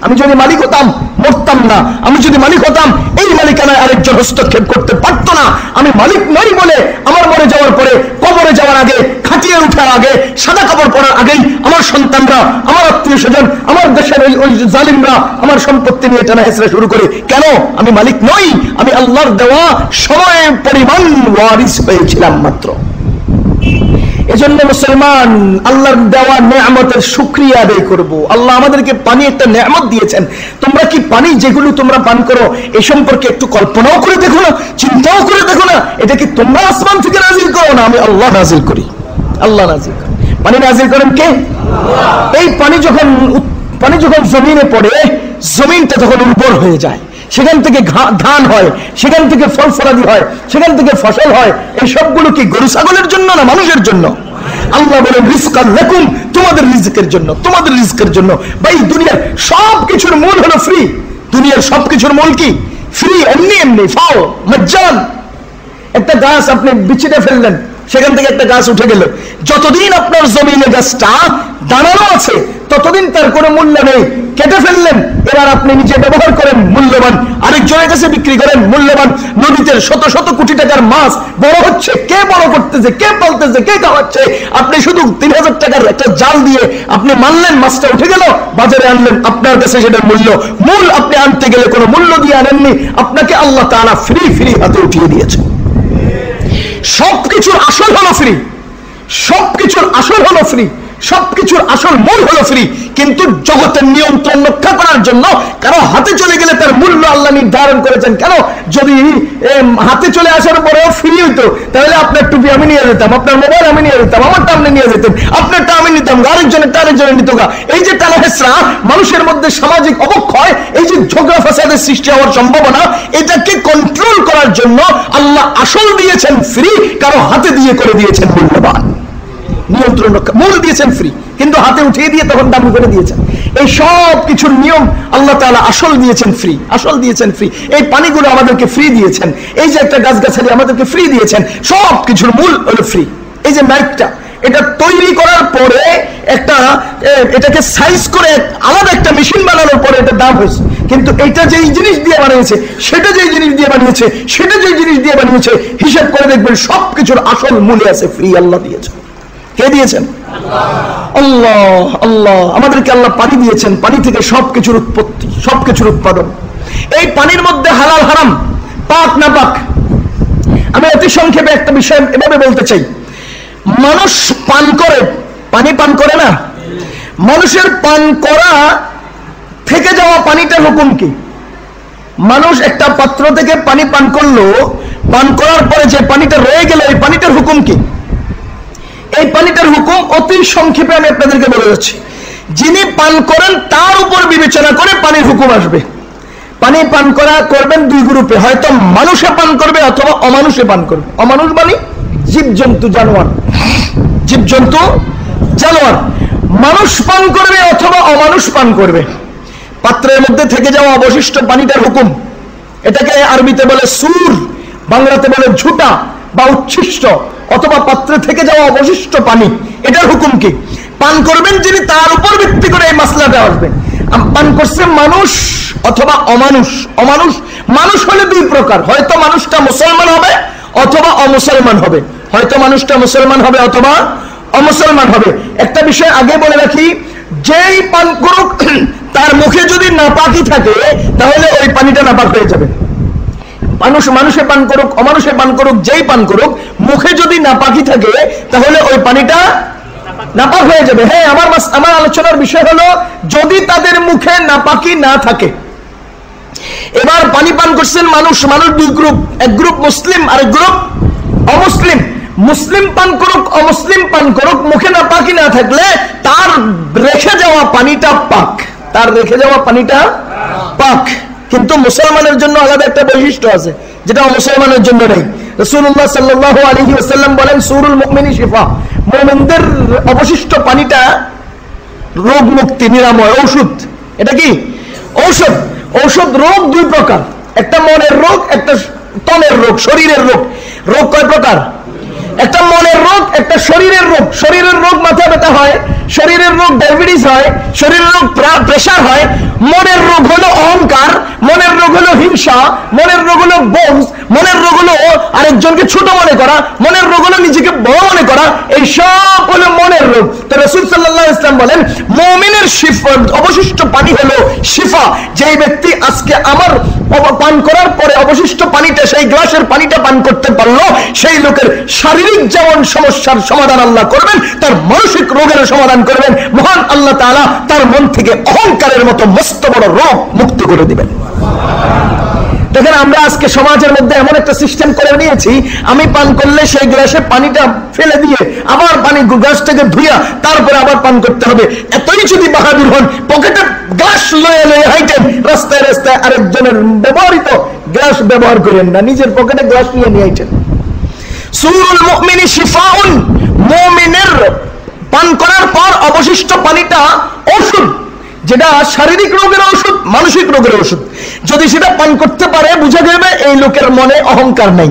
আমি যদি মালিক হতাম মরতাম না। আমি যদি মালিক হতাম এই মালিকানায় আরেকজন হস্তক্ষেপ করতে পারতো না। আমি মালিক নই বলে আমার মরে যাওয়ার পরে, কবরে যাওয়ার আগে, খাটিয়ে উঠার আগে, সাদা কাপড় পরার আগেই আমার সন্তানরা, আমার আত্মীয় স্বজন, আমার দেশের ওই জালিমরা আমার সম্পত্তি নিয়ে টানা হেঁচড়া শুরু করে। কেন? আমি মালিক নই, আমি আল্লাহর দেওয়া সময় পরিমাণ ওয়ারিস হয়েছিলাম মাত্র। এজন্য মুসলমান, আল্লাহর দেওয়া নেয়ামতের শুকরিয়া আদায় করব। আল্লাহ আমাদেরকে পানি একটা নেয়ামত দিয়েছেন। তোমরা কি পানি যেগুলো তোমরা পান করো এই সম্পর্কে একটু কল্পনাও করে দেখো না, চিন্তাও করে দেখো না? এটা কি তোমরা আসমান থেকে নাজিল করো না? আমি আল্লাহ নাজিল করি। আল্লাহ নাজিল করেন। পানি নাজিল করেন কে? এই পানি যখন জমিনে পড়ে, জমিনটা তখন উর্বর হয়ে যায়, সেখান থেকে ধান হয়, সেখান থেকে ফল ফলাদি হয়, সেখান থেকে ফসল হয়। এই সবগুলো কি গরু ছাগলের জন্য না মানুষের জন্য? আল্লাহ বলেন রিজকান লাকুম, তোমাদের রিজকের জন্য, তোমাদের রিজকের জন্য। ভাই, দুনিয়ার সবকিছুর মূল হলো ফ্রি। দুনিয়ার সবকিছুর মূল কি? ফ্রি। এমনি এমনি ফাও মজ্জান। একটা গাছ আপনি বিচিটা ফেললেন, সেখান থেকে একটা গাছ উঠে গেল। যতদিন আপনার জমিনে গাছটা দাঁড়ানো আছে ততদিন তার কোনো মূল্য নেই। কেটে ফেললেন, এবার আপনি নিজে ব্যবহার করেন, মূল্যবান। আরেকজনের কাছে বিক্রি করেন, মূল্যবান। নদীতে শত শত কোটি টাকার মাছ বড় হচ্ছে, কে বড় করতেছে, কে পালতেছে, কে খাওয়াচ্ছে? আপনি শুধু 3000 টাকার একটা জাল দিয়ে আপনি মানলেন, মাছটা উঠে গেল, বাজারে আনলেন, আপনার কাছে সেটার মূল আপনি আনতে গেলে কোনো মূল্য দিয়ে আনেননি, আপনাকে আল্লাহ তাআলা ফ্রি ফ্রি হাতে উঠিয়ে দিয়েছে। সবকিছুর আসল হলো ফ্রি, সবকিছুর আসল হলো ফ্রি। সবকিছুর আসল মূল হলো ফ্রি, কিন্তু জগতের নিয়ন্ত্রণ রক্ষা করার জন্য কারো হাতে চলে গেলে তার মূল্য আল্লাহ নির্ধারণ করেছেন। কেন? যদি হাতে চলে আসার পরেও ফ্রি হইতো, তাহলে আপনার টুপি আমি নিয়ে যেতাম, আপনার মোবাইল আমি নিয়ে যেতাম, আমারটা আপনি নিয়ে যেতেন, আপনারটা আমি নিতাম, আরেকজনের নিত গা। এই যে টানা হেসরা, মানুষের মধ্যে সামাজিক অবক্ষয়, এই যে ঝগড়া ফাসাদের সৃষ্টি হওয়ার সম্ভাবনা, এটাকে কন্ট্রোল করার জন্য আল্লাহ আসল দিয়েছেন ফ্রি, কারো হাতে দিয়ে করে দিয়েছেন মূল্যবান। নিয়ন্ত্রণ রক্ষা, মূল দিয়েছেন ফ্রি, কিন্তু হাতে উঠিয়ে দিয়ে তখন দাম করে দিয়েছেন। এই সব কিছুর নিয়ম আল্লাহ তাআলা আসল দিয়েছেন ফ্রি, আসল দিয়েছেন ফ্রি। এই পানিগুলো আমাদেরকে ফ্রি দিয়েছেন, এই যে একটা গাছগাছালি আমাদেরকে ফ্রি দিয়েছেন, সব কিছুর মূল হলো ফ্রি। এই যে মাইকটা, এটা তৈরি করার পরে এটাকে সাইজ করে আলাদা একটা মেশিন বানানোর পরে এটা দাম হয়েছে, কিন্তু এটা যেই জিনিস দিয়ে বানিয়েছে, সেটা যেই জিনিস দিয়ে বানিয়েছে, সেটা যেই জিনিস দিয়ে বানিয়েছে, হিসাব করে দেখবেন সবকিছুর আসল মূল্য আছে ফ্রি। আল্লাহ দিয়েছেন। কে দিয়েছেন? আল্লাহ। আল্লাহ আমাদেরকে আল্লাহ পানি দিয়েছেন, পানি থেকে সবকিছুর উৎপত্তি, সবকিছুর উৎপাদন। এই পানির মধ্যে হালাল হারাম, পাক না পাক, আমি অতি সংক্ষেপে একটা বিষয় এভাবে বলতে চাই। মানুষ পান করে, পানি পান করে না, মানুষের পান করা থেকে যাওয়া পানিটার হুকুম কি? মানুষ একটা পাত্র থেকে পানি পান করলো, পান করার পরে যে পানিটা রয়ে গেল, এই পানিটার হুকুম কি? এই পানিটার হুকুম অতি সংক্ষেপে আমি আপনাদেরকে বলে যাচ্ছি। যিনি পান করেন তার উপর বিবেচনা করে পানির হুকুম আসবে। পানি পান করা করবেন দুই গ্রুপে, হয়তো মানুষে পান করবে অথবা অমানুষে পান করবে। অমানুষ মানে জীবজন্তু, জানোয়ার, জীবজন্তু, জানোয়ার। মানুষ পান করবে অথবা অমানুষ পান করবে। পাত্রের মধ্যে থেকে যাওয়া অবশিষ্ট পানিটার হুকুম, এটাকে আরবিতে বলে সুর, বাংলাতে বলে ঝুটা বা উচ্ছিষ্ট, অথবা পাত্রে থেকে যাওয়া অবশিষ্ট পানি, এটার হুকুম কি? পান করবেন যিনি, তার উপর ভিত্তি করে এই মাসলাটা আসবে। পান করছে মানুষ অথবা অমানুষ। অমানুষ, মানুষ হলে দুই প্রকার, হয়তো মানুষটা মুসলমান হবে অথবা অমুসলমান হবে, হয়তো মানুষটা মুসলমান হবে অথবা অমুসলমান হবে। একটা বিষয় আগে বলে রাখি, যেই পান করুক তার মুখে যদি নাপাকি থাকে তাহলে ওই পানিটা নাপাক হয়ে যাবে। মানুষে পান করুক অমানুষে পান করুক, যেই পান করুক, মুখে যদি নাপাকি থাকে তাহলে ওই পানিটা নাপাক হয়ে যাবে। হ্যাঁ, আমার আলোচনার বিষয় হলো যদি তাদের মুখে নাপাকি না থাকে। এবার পানি পান করছেন মানুষ দুই গ্রুপ, এক গ্রুপ মুসলিম আর এক গ্রুপ অমুসলিম। মুসলিম পান করুক অমুসলিম পান করুক, মুখে নাপাকি না থাকলে তার রেখে যাওয়া পানিটা পাক, তার রেখে যাওয়া পানিটা পাক। কিন্তু মুসলমানের জন্য আলাদা একটা বৈশিষ্ট্য আছে, যেটা মুসলমানের জন্য নেই। রাসূলুল্লাহ সাল্লাল্লাহু আলাইহি ওয়াসাল্লাম বলেন, সূরুল মুমিনি শিফা, মুমিনদের অবশিষ্ট পানিটা রোগ মুক্তি, নিরাময়, ঔষধ। এটা কি? ঔষধ। ঔষধ রোগ দুই প্রকার, একটা মনের রোগ, একটা তনের রোগ, শরীরের রোগ। রোগ কয় প্রকার? একটা মনের রোগ, একটা শরীরের রোগ। শরীরের রোগ মাথা ব্যথা হয়, শরীরের রোগ ডায়াবেটিস হয়, শরীরের রোগ প্রেসার হয়। মনের রোগ হলো অহংকার, মনের রোগ হলো হিংসা, মনের রোগ হলো বংশ, মনের রোগ হলো আরেকজনকে ছোট মনে করা, মনের রোগ হলো নিজেকে বড় মনে করা। এই সব হলো মনের রোগ। তো রাসূল সাল্লাল্লাহু আলাইহি ওয়াসাল্লাম বলেন, মুমিনের শিফা, অবশিষ্ট পানি হলো শিফা। যেই ব্যক্তি আজকে আমার পান করার পরে অবশিষ্ট পানিটা, সেই গ্লাসের পানিটা পান করতে পারলো, সেই লোকের শারীরিক যেমন সমস্যার সমাধান আল্লাহ করবেন, তার মানসিক রোগের সমাধান করবেন। মহান আল্লাহ তাআলা তার মন থেকে অহংকারের মতো মস্ত বড় রোগ মুক্ত করে দিবেন। দেখেন, আমরা আজকে সমাজের মধ্যে এমন একটা সিস্টেম করে নিয়েছি, আমি পান করলে সেই গ্লাসে পানিটা ফেলে দিয়ে আবার পানি গ্লাসটাকে ধুইয়া তারপরে আবার পান করতে হবে। এতই যদি বাহাদুর হন, পকেটে গ্লাস লয়ে হাইটেন, রাস্তায় রাস্তায় আরেকজনের ব্যবহৃত গ্লাস ব্যবহার করেন না, নিজের পকেটে গ্লাস নিয়ে হাইটেন। সূরুল মুমিনি শিফাউন, মুমিনের পান করার পর অবশিষ্ট পানিটা ঔষধ, যেটা শারীরিক রোগের ঔষধ, মানসিক রোগের ঔষধ। যদি সেটা পান করতে পারে, বুঝা যাবে এই লোকের মনে অহংকার নাই।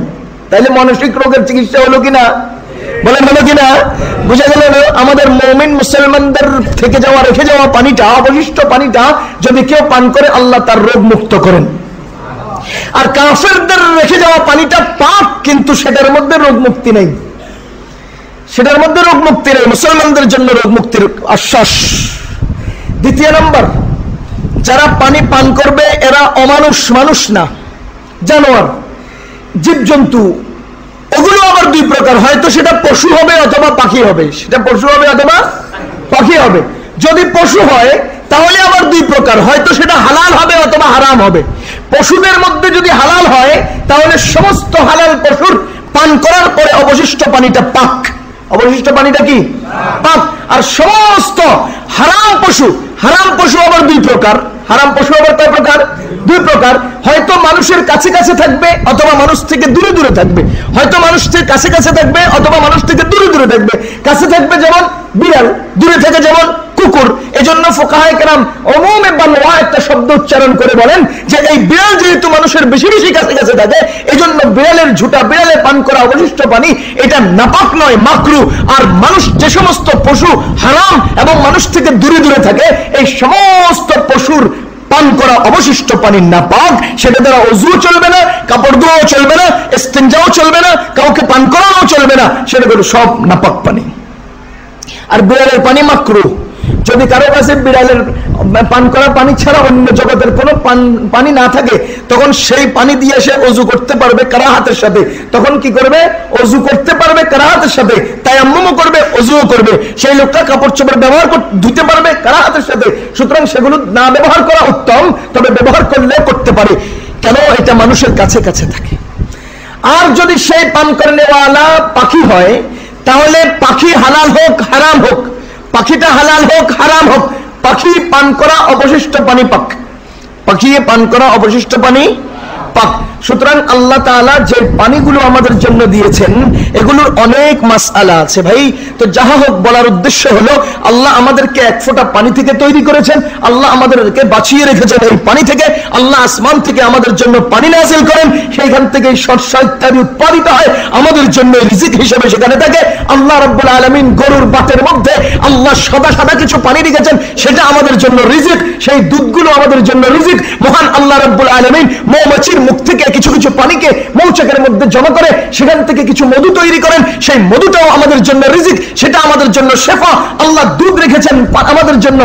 তাইলে মানসিক রোগের চিকিৎসা হলো কিনা? বলেন হলো কিনা? বুঝা গেল? আমাদের মুমিন মুসলমানদের থেকে যাওয়া, রেখে যাওয়া পানিটা, অবশিষ্ট পানিটা যদি কেউ পান করে, আল্লাহ তার রোগ মুক্ত করেন। আর কাফেরদের রেখে যাওয়া পানিটা পাক, কিন্তু সেটার মধ্যে রোগ মুক্তি নেই, সেটার মধ্যে রোগ মুক্তি নেই। মুসলমানদের জন্য রোগ মুক্তির আশ্বাস। দ্বিতীয় নম্বর, যারা পানি পান করবে এরা অমানুষ, মানুষ না, জানোয়ার, জীবজন্তু। ওগুলো আবার দুই প্রকার, হয়তো সেটা পশু হবে অথবা পাখি হবে, সেটা পশু হবে অথবা পাখি হবে। যদি পশু হয় তাহলে আবার দুই প্রকার, হয়তো সেটা হালাল হবে অথবা হারাম হবে। পশুদের মধ্যে যদি হালাল হয় তাহলে সমস্ত হালাল পশুর পান করার পরে অবশিষ্ট পানিটা পাক। অবশিষ্ট পানিটা কি? পাক। আর সমস্ত হারাম পশু আবার দুই প্রকার। হারাম পশু আবার কয় প্রকার? দুই প্রকার। হয়তো মানুষের কাছে কাছে থাকবে অথবা মানুষ থেকে দূরে দূরে থাকবে। হয়তো মানুষ থেকে কাছে কাছে থাকবে অথবা মানুষ থেকে দূরে দূরে থাকবে। কাছে থাকবে যেমন বিড়াল, দূরে থেকে যেমন কুকুর। এজন্য ফুকাহায়ে কেরাম উমুমে বালওয়া একটা শব্দ উচ্চারণ করে বলেন যে এই বিড়াল যেহেতু মানুষের বেশি বেশি কাছে কাছে থাকে, এজন্য বিড়ালের ঝুঁটা, বিড়ালে পান করা অবশিষ্ট পানি এটা নাপাক নয়, মাকরু। আর মানুষ যে সমস্ত পশু হারাম এবং মানুষ থেকে দূরে দূরে থাকে, এই সমস্ত পশুর পান করা অবশিষ্ট পানি নাপাক। সেটা দ্বারা ওযু চলবে না, কাপড় ধোয়াও চলবে না, ইস্তিনজাও চলবে না, কাউকে পান করাও চলবে না। সেটা হলো সব নাপাক পানি। আর বিড়ালের পানি মাকরু। যদি কারো কাছে বিড়ালের পান করা পানি ছাড়া অন্য জগতের কোনো পানি না থাকে, তখন সেই পানি দিয়ে সে ওযু করতে পারবে কারাহাতের সাথে। তখন কি করবে? ওযু করতে পারবে কারাহাতের সাথে, তায়াম্মুমও করবে, ওযুও করবে। সেই লোকটা কাপড় চোপড় ব্যবহার ধুতে পারবে কারাহাতের সাথে। সুতরাং সেগুলো না ব্যবহার করা উত্তম, তবে ব্যবহার করলে করতে পারে। কেন? এটা মানুষের কাছে কাছে থাকে। আর যদি সেই পান করে নেওয়ালা পাখি হয়, তাহলে পাখি হালাল হোক হারাম হোক, পাখিটা হালাল হোক হারাম হোক, পাখি পান করা অবশিষ্ট পানি পাক। পাখি পান করা অবশিষ্ট পানি পাক। সুতরাং আল্লাহ তাআলা যে পানিগুলো আমাদের জন্য দিয়েছেন, এগুলোর অনেক মাসআলা আছে ভাই। তো যাহা হোক, বলার উদ্দেশ্য হলো আল্লাহ আমাদেরকে এক ফোঁটা পানি থেকে তৈরি করেছেন, আল্লাহ আমাদেরকে বাঁচিয়ে রেখেছেন এই পানি থেকে। আল্লাহ আসমান থেকে আমাদের জন্য পানি নাযিল করেন, সেইখান থেকে শস্য ইত্যাদি উৎপাদিত হয়, আমাদের জন্য রিজিক হিসেবে সেখানে থাকে। আল্লাহ রাব্বুল আলামিন গরুর বাটের মধ্যে আল্লাহ সাদা সাদা কিছু পানি রেখেছেন, সেটা আমাদের জন্য রিজিক। সেই দুধগুলো আমাদের জন্য রিজিক। মহান আল্লাহ রাব্বুল আলামিন মৌমাছির মুখ থেকে কিছু কিছু পানিকে মৌচাকের মধ্যে জমা করে সেখান থেকে কিছু মধু তৈরি করেন, সেই মধুটাও আমাদের জন্য রিজিক, সেটা আমাদের জন্য শেফা। আল্লাহ দুধ রেখেছেন আমাদের জন্য,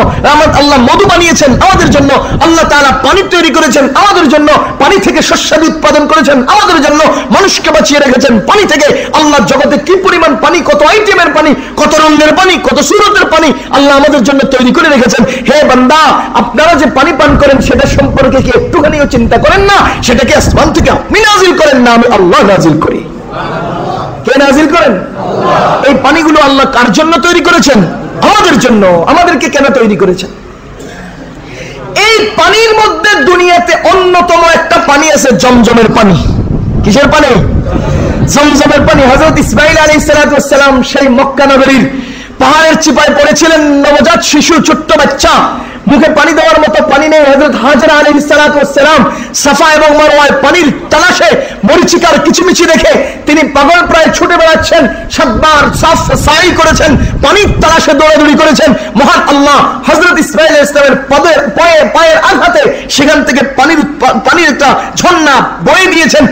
আল্লাহ মধু বানিয়েছেন আমাদের জন্য, আল্লাহ তাআলা পানি তৈরি করেছেন আমাদের জন্য, পানি থেকে শস্যাদি উৎপাদন করেছেন আমাদের জন্য, মানুষকে বাঁচিয়ে রেখেছেন পানি থেকে। আল্লাহ জগতে কি পরিমাণ পানি, কত আইটেমের পানি, কত রঙের পানি, কত সুরতের পানি আল্লাহ আমাদের জন্য তৈরি করে রেখেছেন। হে বান্দা, আপনারা যে পানি পান করেন সেটা সম্পর্কে কি একটুখানিও চিন্তা করেন না? সেটা কি আসমান থেকে আপনি নাযিল করেন না আমি আল্লাহ নাযিল করি? কে নাযিল করেন? আল্লাহ। এই পানিগুলো আল্লাহ কার জন্য তৈরি করেছেন? আমাদের জন্য। আমাদেরকে কেন তৈরি করেছেন? এই পানির মধ্যে দুনিয়াতে অন্যতম একটা পানি আছে, জমজমের পানি। কিসের পানি? জমজমের পানি। হযরত ইসমাঈল আলাইহিস সালাম সেই মক্কা নগরীর পাহাড়ের চিপায় পড়েছিলেন, নবজাত শিশু, ছোট্ট বাচ্চা, মুখে পানি দেওয়ার মতো পানি নেই। হযরত হাজরা আলাইহিস সালাম সাফা এবং মারওয়ায় পানির তালাশে মরিচিকার কিচিমিচি দেখে তিনি পাগল প্রায় ছুটে বেড়াচ্ছেন। সাতবার সাই করেছেন, পানির তালাশে দৌড়াদৌড়ি করেছেন। মহান আল্লাহ হযরত ইসমাঈল আলাইহিস সালামের পায়ের আঘাতে সেখান থেকে পানির একটা ঝর্ণা বয়ে দিয়েছেন।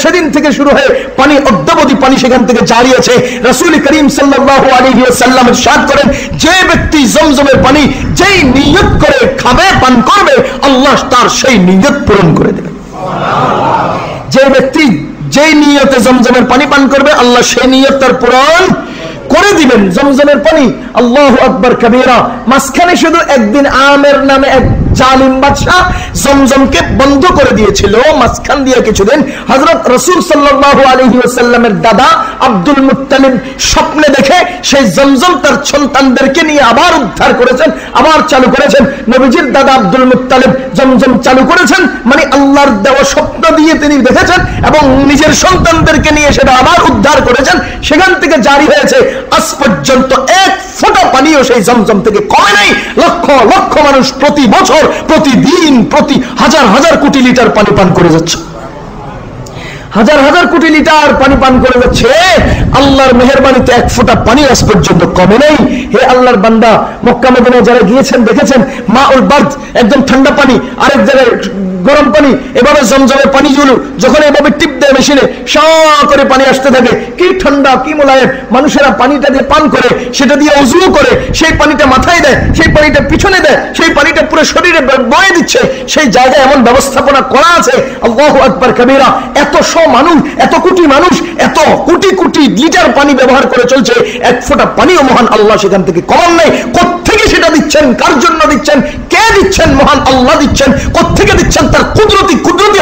সেদিন থেকে শুরু হয়ে পানি অদ্যাবধি পানি সেখান থেকে জারি আছে। রাসূল করিম সাল্লাল্লাহু আলাইহি ওয়াসাল্লাম ইরশাদ করেন, যে ব্যক্তি জমজমের পানি যেই নিয়ত করে খাবে, পান করবে, আল্লাহ তার সেই নিয়ত পূরণ করে দেবেন। যে ব্যক্তি যেই নিয়তে জমজমের পানি পান করবে, আল্লাহ সেই নিয়ত তার পূরণ করে দিবেন। জমজমের পানি, আল্লাহু আকবার কাবীরা। মাঝখানে শুধু একদিন আমের নামে এক জালিম বাদশা জমজমকে বন্ধ করে দিয়েছিল, মাঝখান দিয়ে কিছুদিন হযরত রাসূল সাল্লাল্লাহু আলাইহি ওয়াসাল্লামের দাদা আব্দুল মুত্তালিব স্বপ্নে দেখে সেই জমজম তার সন্তানদেরকে নিয়ে আবার উদ্ধার করেছেন, আবার চালু করেছেন। নবীজির দাদা আব্দুল মুত্তালিব জমজম চালু করেছেন, মানে আল্লাহর দেওয়া স্বপ্ন দিয়ে তিনি দেখেছেন এবং নিজের সন্তানদেরকে নিয়ে সেটা আবার উদ্ধার করেছেন। সেখান থেকে জারি হয়েছে। আজ পর্যন্ত এক ফোঁটা পানিও সেই জমজম থেকে কমে নাই। লক্ষ লক্ষ মানুষ প্রতি বছর, প্রতিদিন, প্রতি হাজার হাজার কোটি লিটার পানি পান করে যাচ্ছে। হাজার হাজার কোটি লিটার পানি পান করে যাচ্ছে। আল্লাহর মেহেরবানিতে এক ফোঁটা পানি আজ পর্যন্ত কমে নাই। হে আল্লাহর বান্দা, মক্কা মদিনায় যারা গিয়েছেন দেখেছেন মাউল বারদ, একদম ঠান্ডা পানি, আরেক জায়গায় গরম পানি, এভাবে জমজমের পানিগুলো যখন এভাবে টিপ দেয় মেশিনে, সা করে পানি আসতে থাকে, কি ঠান্ডা কি মোলায়েম। মানুষেরা পানিটা দিয়ে পান করে, সেটা দিয়ে ওযু করে, সেই পানিটা মাথায় দেয়, সেই পানিটা পিছনে দেয়, সেই পানিটা পুরো শরীরে বয়ে দিচ্ছে। সেই জায়গায় এমন ব্যবস্থাপনা করা আছে, আল্লাহু আকবার কবীরা। এত মানুষ, এত কোটি মানুষ, এত কোটি কোটি লিটার পানি ব্যবহার করে চলছে, এক ফোঁটা পানিও মহান আল্লাহ সেখান থেকে কমান নাই। কোত্থেকে সেটা দিচ্ছেন, কার জন্য দিচ্ছেন, কে দিচ্ছেন? মহান আল্লাহ দিচ্ছেন। কোত্থেকে দিচ্ছেন? তার কুদরতি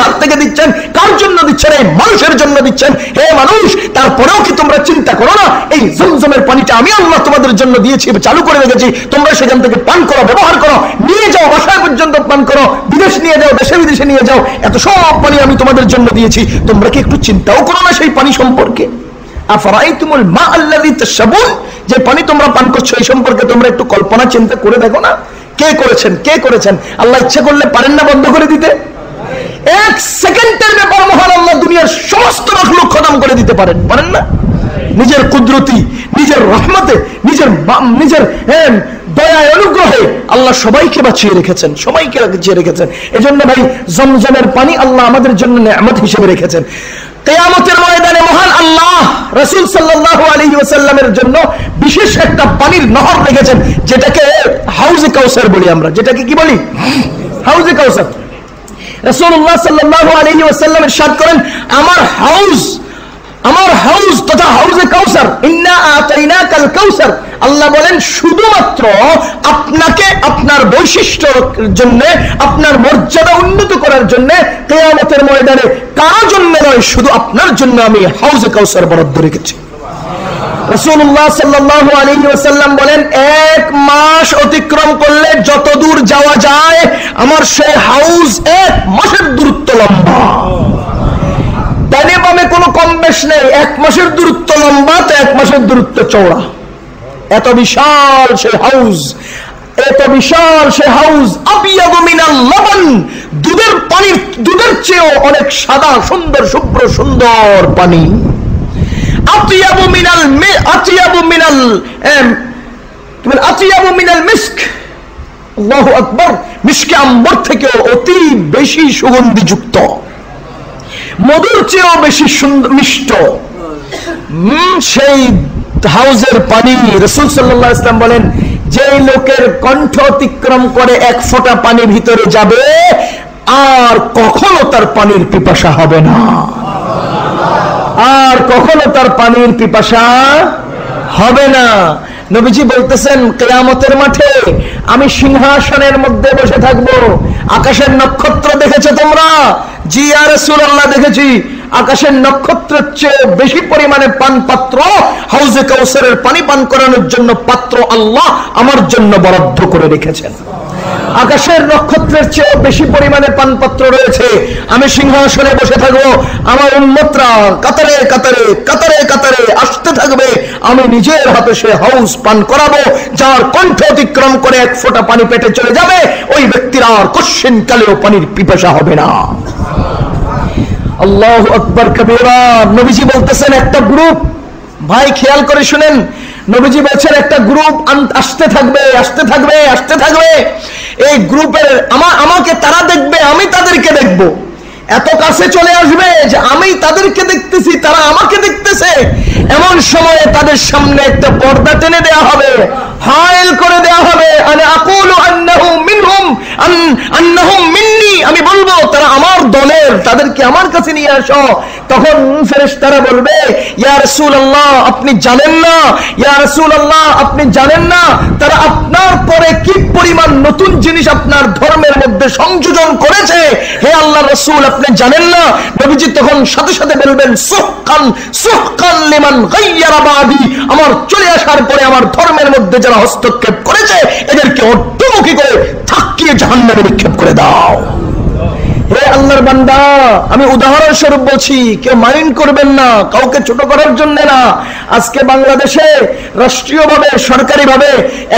হাত থেকে দিচ্ছেন। কার জন্য দিচ্ছেন? এই মানুষের জন্য দিচ্ছেন। হে মানুষ, তারপরেও কি তোমরা চিন্তা করো না, এই জমজমের পানিটা আমি আল্লাহ তোমাদের জন্য দিয়েছি, চালু করে রেখেছি, তোমরা সেখান থেকে পান করো, ব্যবহার করো, নিয়ে যাও, বাসায় পর্যন্ত পান করো, বিদেশ নিয়ে যাও, দেশে বিদেশে নিয়ে যাও, এত সব পানি আমি তোমাদের জন্য দিয়েছি। তোমরা কি একটু চিন্তাও করো না সেই পানি সম্পর্কে? আফরাইতুমুল মা আল্লাযী তাশরাবুন, যে পানি তোমরা পান করছো এই সম্পর্কে তোমরা একটু কল্পনা চিন্তা করে দেখো না, কে করেছেন, কে করেছেন? আল্লাহ ইচ্ছা করলে পারেন না বন্ধ করে দিতে? এক সেকেন্ডের ব্যাপার মহান আল্লাহ দুনিয়ার সমস্ত মাখলুক খতম করে দিতে পারেন, পারেন না? নিজের কুদরতি, নিজের রহমতে, নিজের দয়ায় অনুগ্রহে আল্লাহ সবাইকে বাঁচিয়ে রেখেছেন, সবাইকে বাঁচিয়ে রেখেছেন। এজন্য ভাই জমজমের পানি আল্লাহ আমাদের জন্য নেয়ামত হিসেবে রেখেছেন। কিয়ামতের ময়দানে মহান আল্লাহ রাসূল সাল্লাল্লাহু আলাইহি ওয়াসাল্লামের জন্য বিশেষ একটা পানির নহর রেখেছেন, যেটাকে হাউজে কাউসার বলি আমরা। যেটাকে কি বলি? হাউজে কাউসার। রাসূলুল্লাহ সাল্লাল্লাহু আলাইহি ওয়াসাল্লাম ইরশাদ করেন, আমার হাউজ তথা হাউজে কাউসার, ইন্না আতাইনাকাল কাউসার। আল্লাহ বলেন শুধুমাত্র আপনাকে আপনার বৈশিষ্ট্যের জন্য, আপনার মর্যাদা উন্নত করার জন্য কিয়ামতের ময়দানে কারো জন্য নয়, শুধু আপনার জন্য আমি হাউজে কাউসার বরাদ্দ রেখেছি। রাসূলুল্লাহ সাল্লাল্লাহু আলাইহি ওয়াসাল্লাম বলেন, এক মাস অতিক্রম করলে যত দূর যাওয়া যায় আমার সেই হাউজ এক মাসের দূরত্ব লম্বা। ডানে বামে কোনো কম বেশ নেই, এক মাসের দূরত্ব লম্বা তো এক মাসের দূরত্ব চওড়া। এত বিশাল সেই হাউজ, এত বিশাল সেই হাউজ। আবিয়াদু মিনাল লবন, দুধের চেয়েও অনেক সাদা, সুন্দর, শুভ্র, সুন্দর পানি। আতিয়াবু মিনাল মিস্ক, আল্লাহু আকবার, মিশকে আম্বর থেকেও অতি বেশি সুগন্ধিযুক্ত, মধুর চেয়েও বেশি মিষ্ট সেই হাউজের পানি। রাসূল সাল্লাল্লাহু আলাইহি ওয়াসাল্লাম বলেন, যে লোকের কণ্ঠ অতিক্রম করে এক ফোঁটা পানি ভিতরে যাবে আর কখনো তার পানির পিপাসা হবে না, আর কখনো তার পানির পিপাসা হবে না। নবীজি বলতেছেন, কিয়ামতের মাঠে আমি সিংহাসনের মধ্যে বসে থাকবো। আকাশের নক্ষত্র দেখেছো তোমরা? জি ইয়া রাসূলুল্লাহ, দেখেছি। আকাশের নক্ষত্রের চেয়ে বেশি পরিমাণে পান পাত্র, হাউজে কাউসারের পানি পান করানোর জন্য পাত্র আল্লাহ আমার জন্য বরাদ্দ করে রেখেছেন। আকাশের নক্ষত্রের চেয়ে বেশি পরিমাণে পানপাত্র রয়েছে। আমি সিংহাসনে বসে থাকবো, আমার উম্মতরা কাতারে কাতারে কাতারে কাতারে আসতে থাকবে, আমি নিজের হাতে সে হাউস পান করাবো। যার কণ্ঠ অতিক্রম করে এক ফোঁটা পানি পেটে চলে যাবে, ওই ব্যক্তির আর কোশ্চেন কালেও পানির পিপাসা হবে না। আল্লাহু আকবার কবীরা। নবীজি বলতেছেন একটা গ্রুপ, ভাই খেয়াল করে শুনেন, নবীজি বলছেন একটা গ্রুপ আসতে থাকবে, আসতে থাকবে, আসতে থাকবে। এই গ্রুপের আমাকে তারা দেখবে, আমি তাদেরকে দেখব। এত কাছে চলে আসবে যে আমি তাদেরকে দেখতেছি, তারা আমাকে দেখতেছে। এমন সময়ে তাদের সামনে একটা পর্দা টেনে দেওয়া হবে, হাইল করে দেওয়া হবে। আমি বলবো তারা আমার দলের, তাদেরকে আমার কাছে নিয়ে আসো। তখন ফেরেশতারা বলবে, ইয়া রাসূলুল্লাহ আপনি জানেন না, ইয়া রাসূলুল্লাহ আপনি জানেন না তারা আপনার পরে কি পরিমাণ নতুন জিনিস আপনার ধর্মের মধ্যে সংযোজন করেছে। হে আল্লাহর রাসূল আপনি জানেন না। নবীজি তখন সাথে সাথে বলবেন, সুহকান সুহকান লিমান গায়্যারা বাদি, আমার চলে আসার পরে আমার ধর্মের মধ্যে যারা হস্তক্ষেপ করেছে এদেরকে অর্ধমুখী করে ধাক্কিয়ে জাহান্নামে নিক্ষেপ করে দাও। হে আল্লাহর বান্দা, আমি উদাহরণস্বরূপ বলছি, কেউ মাইন্ড করবেন না, কাউকে ছোট করার জন্য না। আজকে বাংলাদেশে রাষ্ট্রীয়ভাবে, সরকারিভাবে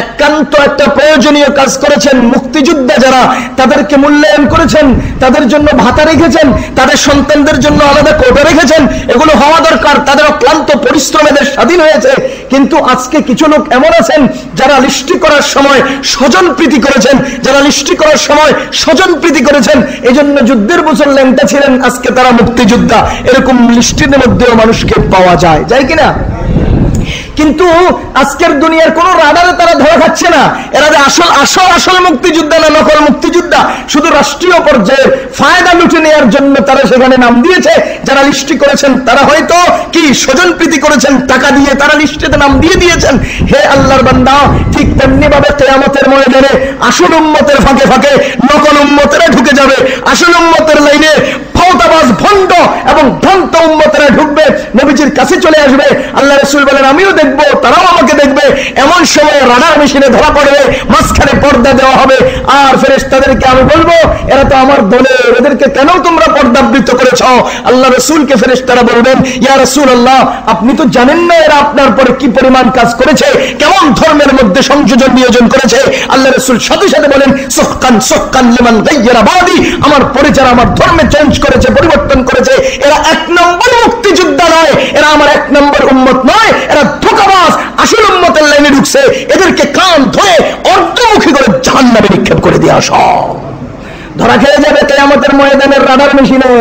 একান্ত একটা প্রয়োজনীয় কাজ করেছেন মুক্তিযোদ্ধা যারা, তাদেরকে মূল্যায়ন করেছেন, তাদের জন্য ভাতা রেখেছেন, তাদের সন্তানদের জন্য আলাদা কোটা রেখেছেন। এগুলো হওয়া দরকার, তাদের অক্লান্ত পরিশ্রমেদের স্বাধীন হয়েছে। কিন্তু আজকে কিছু লোক এমন আছেন যারা লিস্টি করার সময় স্বজন প্রীতি করেছেন, যারা লিস্টি করার সময় স্বজন প্রীতি করেছেন, এই জন্য যুদ্ধের বছর ল্যাংটা ছিলেন, আজকে তারা মুক্তিযোদ্ধা। এরকম লিস্টির মধ্যেও মানুষকে পাওয়া যায়, যায় কিনা? কিন্তু আজকের দুনিয়ার কোন রাডারে তারা ধরা খাচ্ছে না। এরা যে আসল আসল আসল মুক্তিযোদ্ধা না নকল মুক্তিযোদ্ধা, শুধু রাষ্ট্রীয় পর্যায়ে ফায়দা লুটে নেওয়ার জন্য তারা সেখানে নাম দিয়েছে। যারা লিস্টি করেছেন তারা হয়তো কি স্বজন প্রীতি করেছেন, টাকা দিয়ে তারা লিস্টিতে নাম দিয়ে দিয়েছেন। হে আল্লাহর বান্দা, ঠিক তেমনি ভাবে কিয়ামতের ময়দানে আসল উম্মতের ফাঁকে ফাঁকে নকল উম্মতেরা ঢুকে যাবে। আসল উম্মতের লাইনে ফাওতাবাজ ভণ্ড এবং ভ্রান্ত উম্মতেরা ঢুকবে, নবীজির কাছে চলে আসবে। আল্লাহ রাসূল বলেন, আমিও দেখবো, তারাও আমাকে দেখবে। এমন সময় রাডার মেশিনে ধরা পড়বে, মাঝখানে পর্দা দেওয়া হবে। আর ফেরেশতাদেরকে আমি বলবো, এরা তো আমার দলের, এদেরকে কেন তোমরা পর্দাবৃত করেছ? আল্লাহ রাসূলকে ফেরেশতারা বলবেন, ইয়া রাসূলুল্লাহ, আপনি তো জানেন না এরা আপনার পরে কি পরিমাণ কাজ করেছে, কেমন ধর্মের মধ্যে সংযোজন নিয়োজন করেছে। আল্লাহ রাসূল সাথে সাথে বলেন, সুক্কান সুক্কান লিমান গায়্যারা বাদি, আমার পরে যারা আমার ধর্মে চেঞ্জ করেছে, পরিবর্তন করেছে, এরা এক নম্বর মুক্তিযোদ্ধা নয়, এরা আমার এক নম্বর উম্মত নয়, এরা ধোঁকাবাজ, আসল উম্মতের লাইনে ঢুকছে। এদেরকে কান ধরে অর্ধমুখী করে জাহান্নামে নিক্ষেপ করে দিয়ে আসো। ধরা খেয়ে যাবে কিয়ামতের ময়দানের রাডার মেশিনে,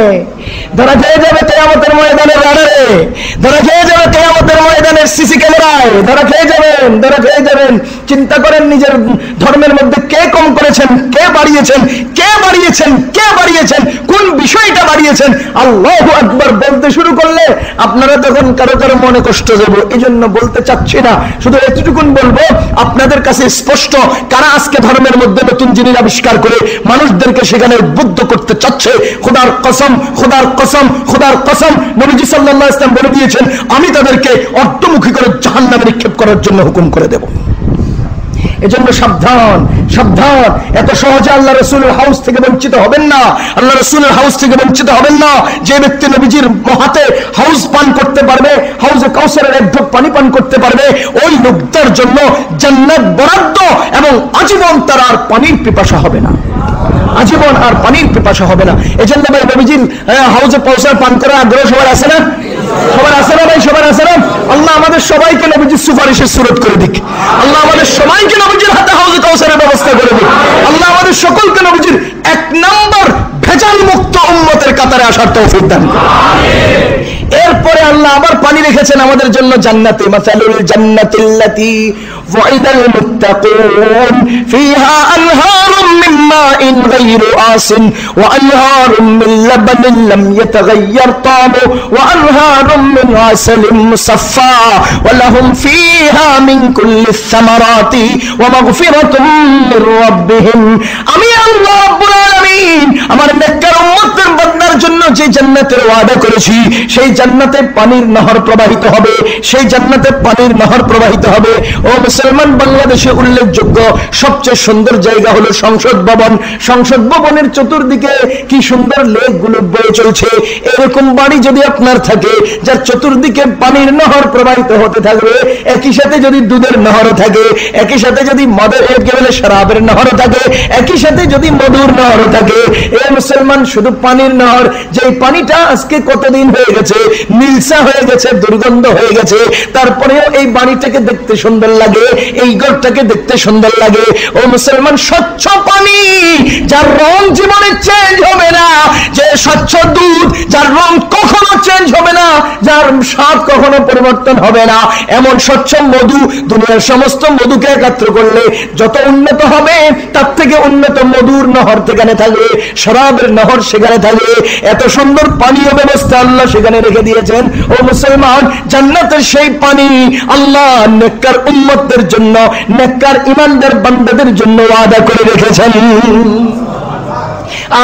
ধরা খেয়ে যাবে কিয়ামতের ময়দানের রাডারে, ধরা খেয়ে যাবে কিয়ামতের ময়দানের সিসি ক্যামেরায়, ধরা খেয়ে যাবেন, ধরা খেয়ে যাবেন। চিন্তা করেন নিজের ধর্মের মধ্যে কে কম করেছেন, কে বাড়িয়েছেন, কে বাড়িয়েছেন, কে বাড়িয়েছেন, কোন বিষয়টা বাড়িয়েছেন। আল্লাহু আকবার বলতে শুরু করলে আপনারা তখন কারো কারো মনে কষ্ট দেবো, এই জন্য বলতে চাচ্ছি না। শুধু এতটুকুন বলবো, আপনাদের কাছে স্পষ্ট কারা আজকে ধর্মের মধ্যে নতুন জিনিস আবিষ্কার করে মানুষদেরকে সেখানে উদ্বুদ্ধ করতে চাচ্ছে। খোদার কসম, খোদার কসম, খোদার কসম, নবীজি সাল্লাল্লাহু আলাইহি ওয়াসাল্লাম বলে দিয়েছেন, আমি তাদেরকে অর্ধমুখী করে জাহান্নামে নিক্ষেপ করার জন্য হুকুম করে দেব। এজন্য সাবধান, সাবধান। এত সহজে আল্লাহ রাসূলের হাউস থেকে বঞ্চিত হবেন না, আল্লাহ রাসূলের হাউস থেকে বঞ্চিত হবেন না। যে ব্যক্তি নবীজির হাতে হাউস পান করতে পারবে, হাউজে কাউসারের এক ঢোক পানি পান করতে পারবে, ওই লোকটার জন্য জান্নাত বরাদ্দ এবং আজীবন তার আর পানির পিপাসা হবে না, আজীবন আর পানির পিপাসা হবে না। এজন্য ভাই নবীজির হাউজে কাউসার পান করার আগ্রহ সবার আছে না? সবার আছে না ভাই? সবার আছে না? আল্লাহ আমাদের সবাইকে নবীজির সুপারিশের সুরত করে দিক। আল্লাহ আমাদের সবাইকে নবীজির হাতে হাউজে কাউসারের ব্যবস্থা করে দিক। আল্লাহ আমাদের সকলকে নবীজির এক নম্বর ভেজাল মুক্ত উম্মতের কাতারে আসার তৌফিক দান করুন। এরপরে আল্লাহ আবার পানি রেখেছেন আমাদের জন্য জান্নাতে। মাসালুল জান্নাতিল্লাতী ওয়াইদাল মুত্তাকুন ফিহা আনহারুম মিন মাইন গায়রি আসিন ওয়া আনহারুম মিন লাবানিন লাম ইয়াতাগায়্যার তা'মু ওয়া আনহারুম মিন আসালিন মুসাফফা ওয়া লাহুম ফিহা মিন কুল্লিস সামারাতি ওয়া মাগফিরাতুম মির রাব্বিহিম। আমি আল্লাহ রাব্বুল আলামিন আমার নেককার উম্মতের বান্দার জন্য যে জান্নাতের ওয়াদা করেছি, সেই জান্নাতে পানির নহর প্রবাহিত হবে, সেই জান্নাতে পানির নহর প্রবাহিত হবে। ও মুসলমান, বাংলাদেশে উল্লেখযোগ্য সবচেয়ে সুন্দর জায়গা হলো সংসদ ভবন। সংসদ ভবনের চতুর্দিকে কি সুন্দর লেকগুলো বয়ে চলছে। এরকম বাড়ি যদি আপনার থাকে, যার চতুর্দিকে পানির নহর প্রবাহিত হতে থাকবে, একই সাথে যদি দুধের নহর থাকে, একই সাথে যদি মদের একেবারে শরাবের নহর থাকে, একই সাথে যদি মধুর নহর থাকে, এ মুসলমান শুধু পানির নহর, যেই পানিটা আজকে কতদিন হয়ে গেছে, নীলসা হয়ে গেছে, দুর্গন্ধ হয়ে গেছে, তারপরেও এই বাড়িটাকে দেখতে সুন্দর লাগে, এই ঘরটাকে দেখতে সুন্দর লাগে। ও মুসলমান, স্বচ্ছ পানি যার রং জীবনে চেঞ্জ হবে না, যে স্বচ্ছ দুধ যার রং কখনো চেঞ্জ হবে না, যার স্বাদ কখনো পরিবর্তন হবে না, এমন স্বচ্ছ মধু, দুনিয়ার সমস্ত মধুকে একত্র করলে যত উন্নত হবে, তার থেকে উন্নত মধুর নহর সেখানে থাকবে, শরাবের নহর সেখানে থাকবে। এত সুন্দর পানীয় ব্যবস্থা আল্লাহ সেখানে রেখে দিয়েছেন। ও মুসলমান, জান্নাতের সেই পানি আল্লাহ নেককার উম্মতদের জন্য, নেককার ঈমানদার বান্দাদের জন্য ওয়াদা করে রেখেছেন।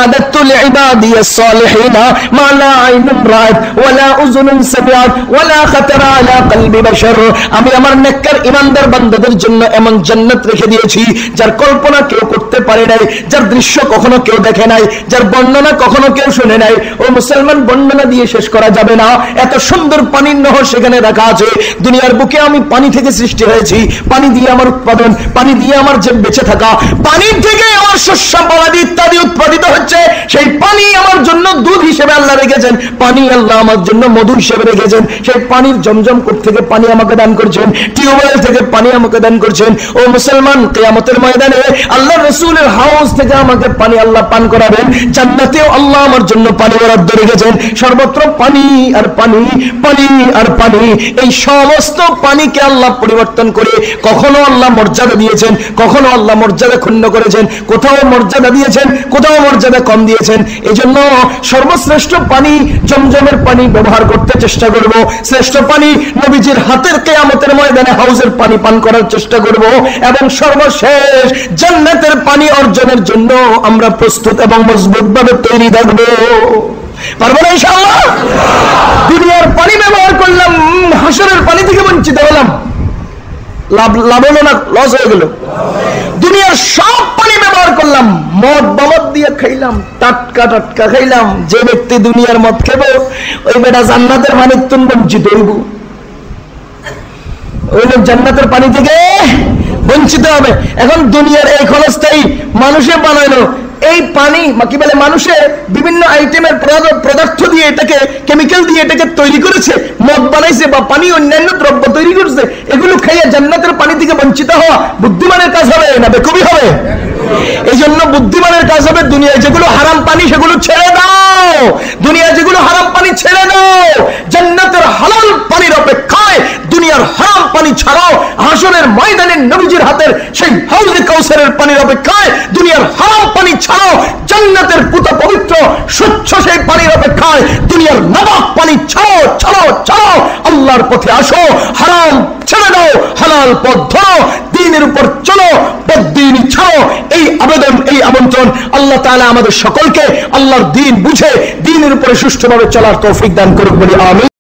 আ'দাতু লিইবাদিয়াস সালিহিনা মা লা আইনুন রাআত ওয়া লা উযুনুন সামিআত ওয়া লা খাতারা আলা কলবি বাশার। আমি আমার নেককার ঈমানদার বান্দাদের জন্য এমন জান্নাত রেখে দিয়েছি যার কল্পনা কেউ করতে পারে নাই, যার দৃশ্য কখনো কেউ দেখে নাই, যার বর্ণনা কখনো কেউ শুনে নাই। ও মুসলমান, বর্ণনা দিয়ে শেষ করা যাবে না, এত সুন্দর পানির নহর সেখানে রাখা আছে। দুনিয়ার বুকে আমি পানি থেকে সৃষ্টি হয়েছি, পানি দিয়ে আমার উৎপাদন, পানি দিয়ে আমার যে বেঁচে থাকা, পানি থেকে আমার শস্য ফলাদি ইত্যাদি উৎপাদিত হচ্ছে। সেই পানি আমার জন্য দুধ হিসেবে আল্লাহ রেখেছেন, পানি আল্লাহ আমার জন্য মধু হিসেবে রেখেছেন। সেই পানির জমজম কূপ থেকে পানি আমাকে দান করছেন, টিউবওয়েল থেকে পানি আমাকে দান করছেন। ও মুসলমান, কিয়ামতের ময়দানে আল্লাহ রাসূলের হাউজ থেকে আমাকে পানি আল্লাহ পান করাবেন। জান্নাতেও আল্লাহ আমার জন্য পানি বরাদ্দ রেখেছেন। সর্বত্র পানি আর পানি, পানি আর পানি। এই সমস্ত পানিকে আল্লাহ পরিবর্তন করে কখনো আল্লাহ মর্যাদা দিয়েছেন, কখনো আল্লাহ মর্যাদা ক্ষুণ্ণ করেছেন, কোথাও মর্যাদা দিয়েছেন, কোথাও মর্যাদা কম দিয়েছেন। এই জন্য সর্বশ্রেষ্ঠ পানি জমজমের পানি ব্যবহার করতে চেষ্টা করব। শ্রেষ্ঠ পানি নবীজির হাতের কিয়ামতের ময়দানে হাউজের পানি পান করার চেষ্টা করব। এবং সর্বশেষ জান্নাতের পানি অর্জনের জন্য আমরা প্রস্তুত এবং মজবুত ভাবে তৈরি থাকবো। পারবো না ইনশাআল্লাহ? দুনিয়ার পানি ব্যবহার করলাম, হাসরের পানি থেকে বঞ্চিত হলাম, লাভ হলো না, লস হয়ে গেল। দুনিয়ার সব পানি ব্যবহার করলাম, মদ বামদ দিয়ে খাইলাম, টাটকা টাটকা খাইলাম। যে ব্যক্তি দুনিয়ার মদ খেব, ওই বেটা জান্নাতের পানি তুমি বঞ্চিত হইব, ওই লোক জান্নাতের পানি থেকে বঞ্চিত হবে। এখন দুনিয়ার এই খরচটাই মানুষে বানাইলো, এই পানি কি বলে, মানুষের বিভিন্ন আইটেমের পদার্থ দিয়ে এটাকে, কেমিক্যাল দিয়ে এটাকে তৈরি করেছে, মদ বানাইছে বা পানি অন্যান্য দ্রব্য তৈরি করছে। এগুলো খাইয়া জান্নাতের পানি থেকে বঞ্চিত হওয়া বুদ্ধিমানের কাজ হবে না বেকুবি হবে? এই জন্য বুদ্ধিমানের কাজ হবে দুনিয়ায় যেগুলো হারাম পানি সেগুলো ছেড়ে দাও, দুনিয়ায় যেগুলো হারাম পানি ছেড়ে দাও। জান্নাতের হালাল পানির অপেক্ষায় দুনিয়ার হারাম পানি ছাড়াও, হাসরের ময়দানে নবীজির হাতের সেই হাউজে কাউসারের পানির অপেক্ষায় দুনিয়ার হারাম পানি ছাড়াও, জান্নাতের পুত পবিত্র স্বচ্ছ সেই পানির অপেক্ষায় দুনিয়ার নাপাক পানি ছাড়ো ছাড়ো ছাড়ো। আল্লাহর পথে আসো, হারাম ছেড়ে দাও, হালাল পথ ধরো, দ্বীনের উপর চলো, বদ্দীন ছাড়ো। এই আবেদন, এই আমন্ত্রণ আল্লাহ তাআলা আমাদের সকলকে আল্লাহর দ্বীন বুঝে দ্বীনের উপরে সুষ্ঠুভাবে চলার তৌফিক দান করুক বলি আমিন।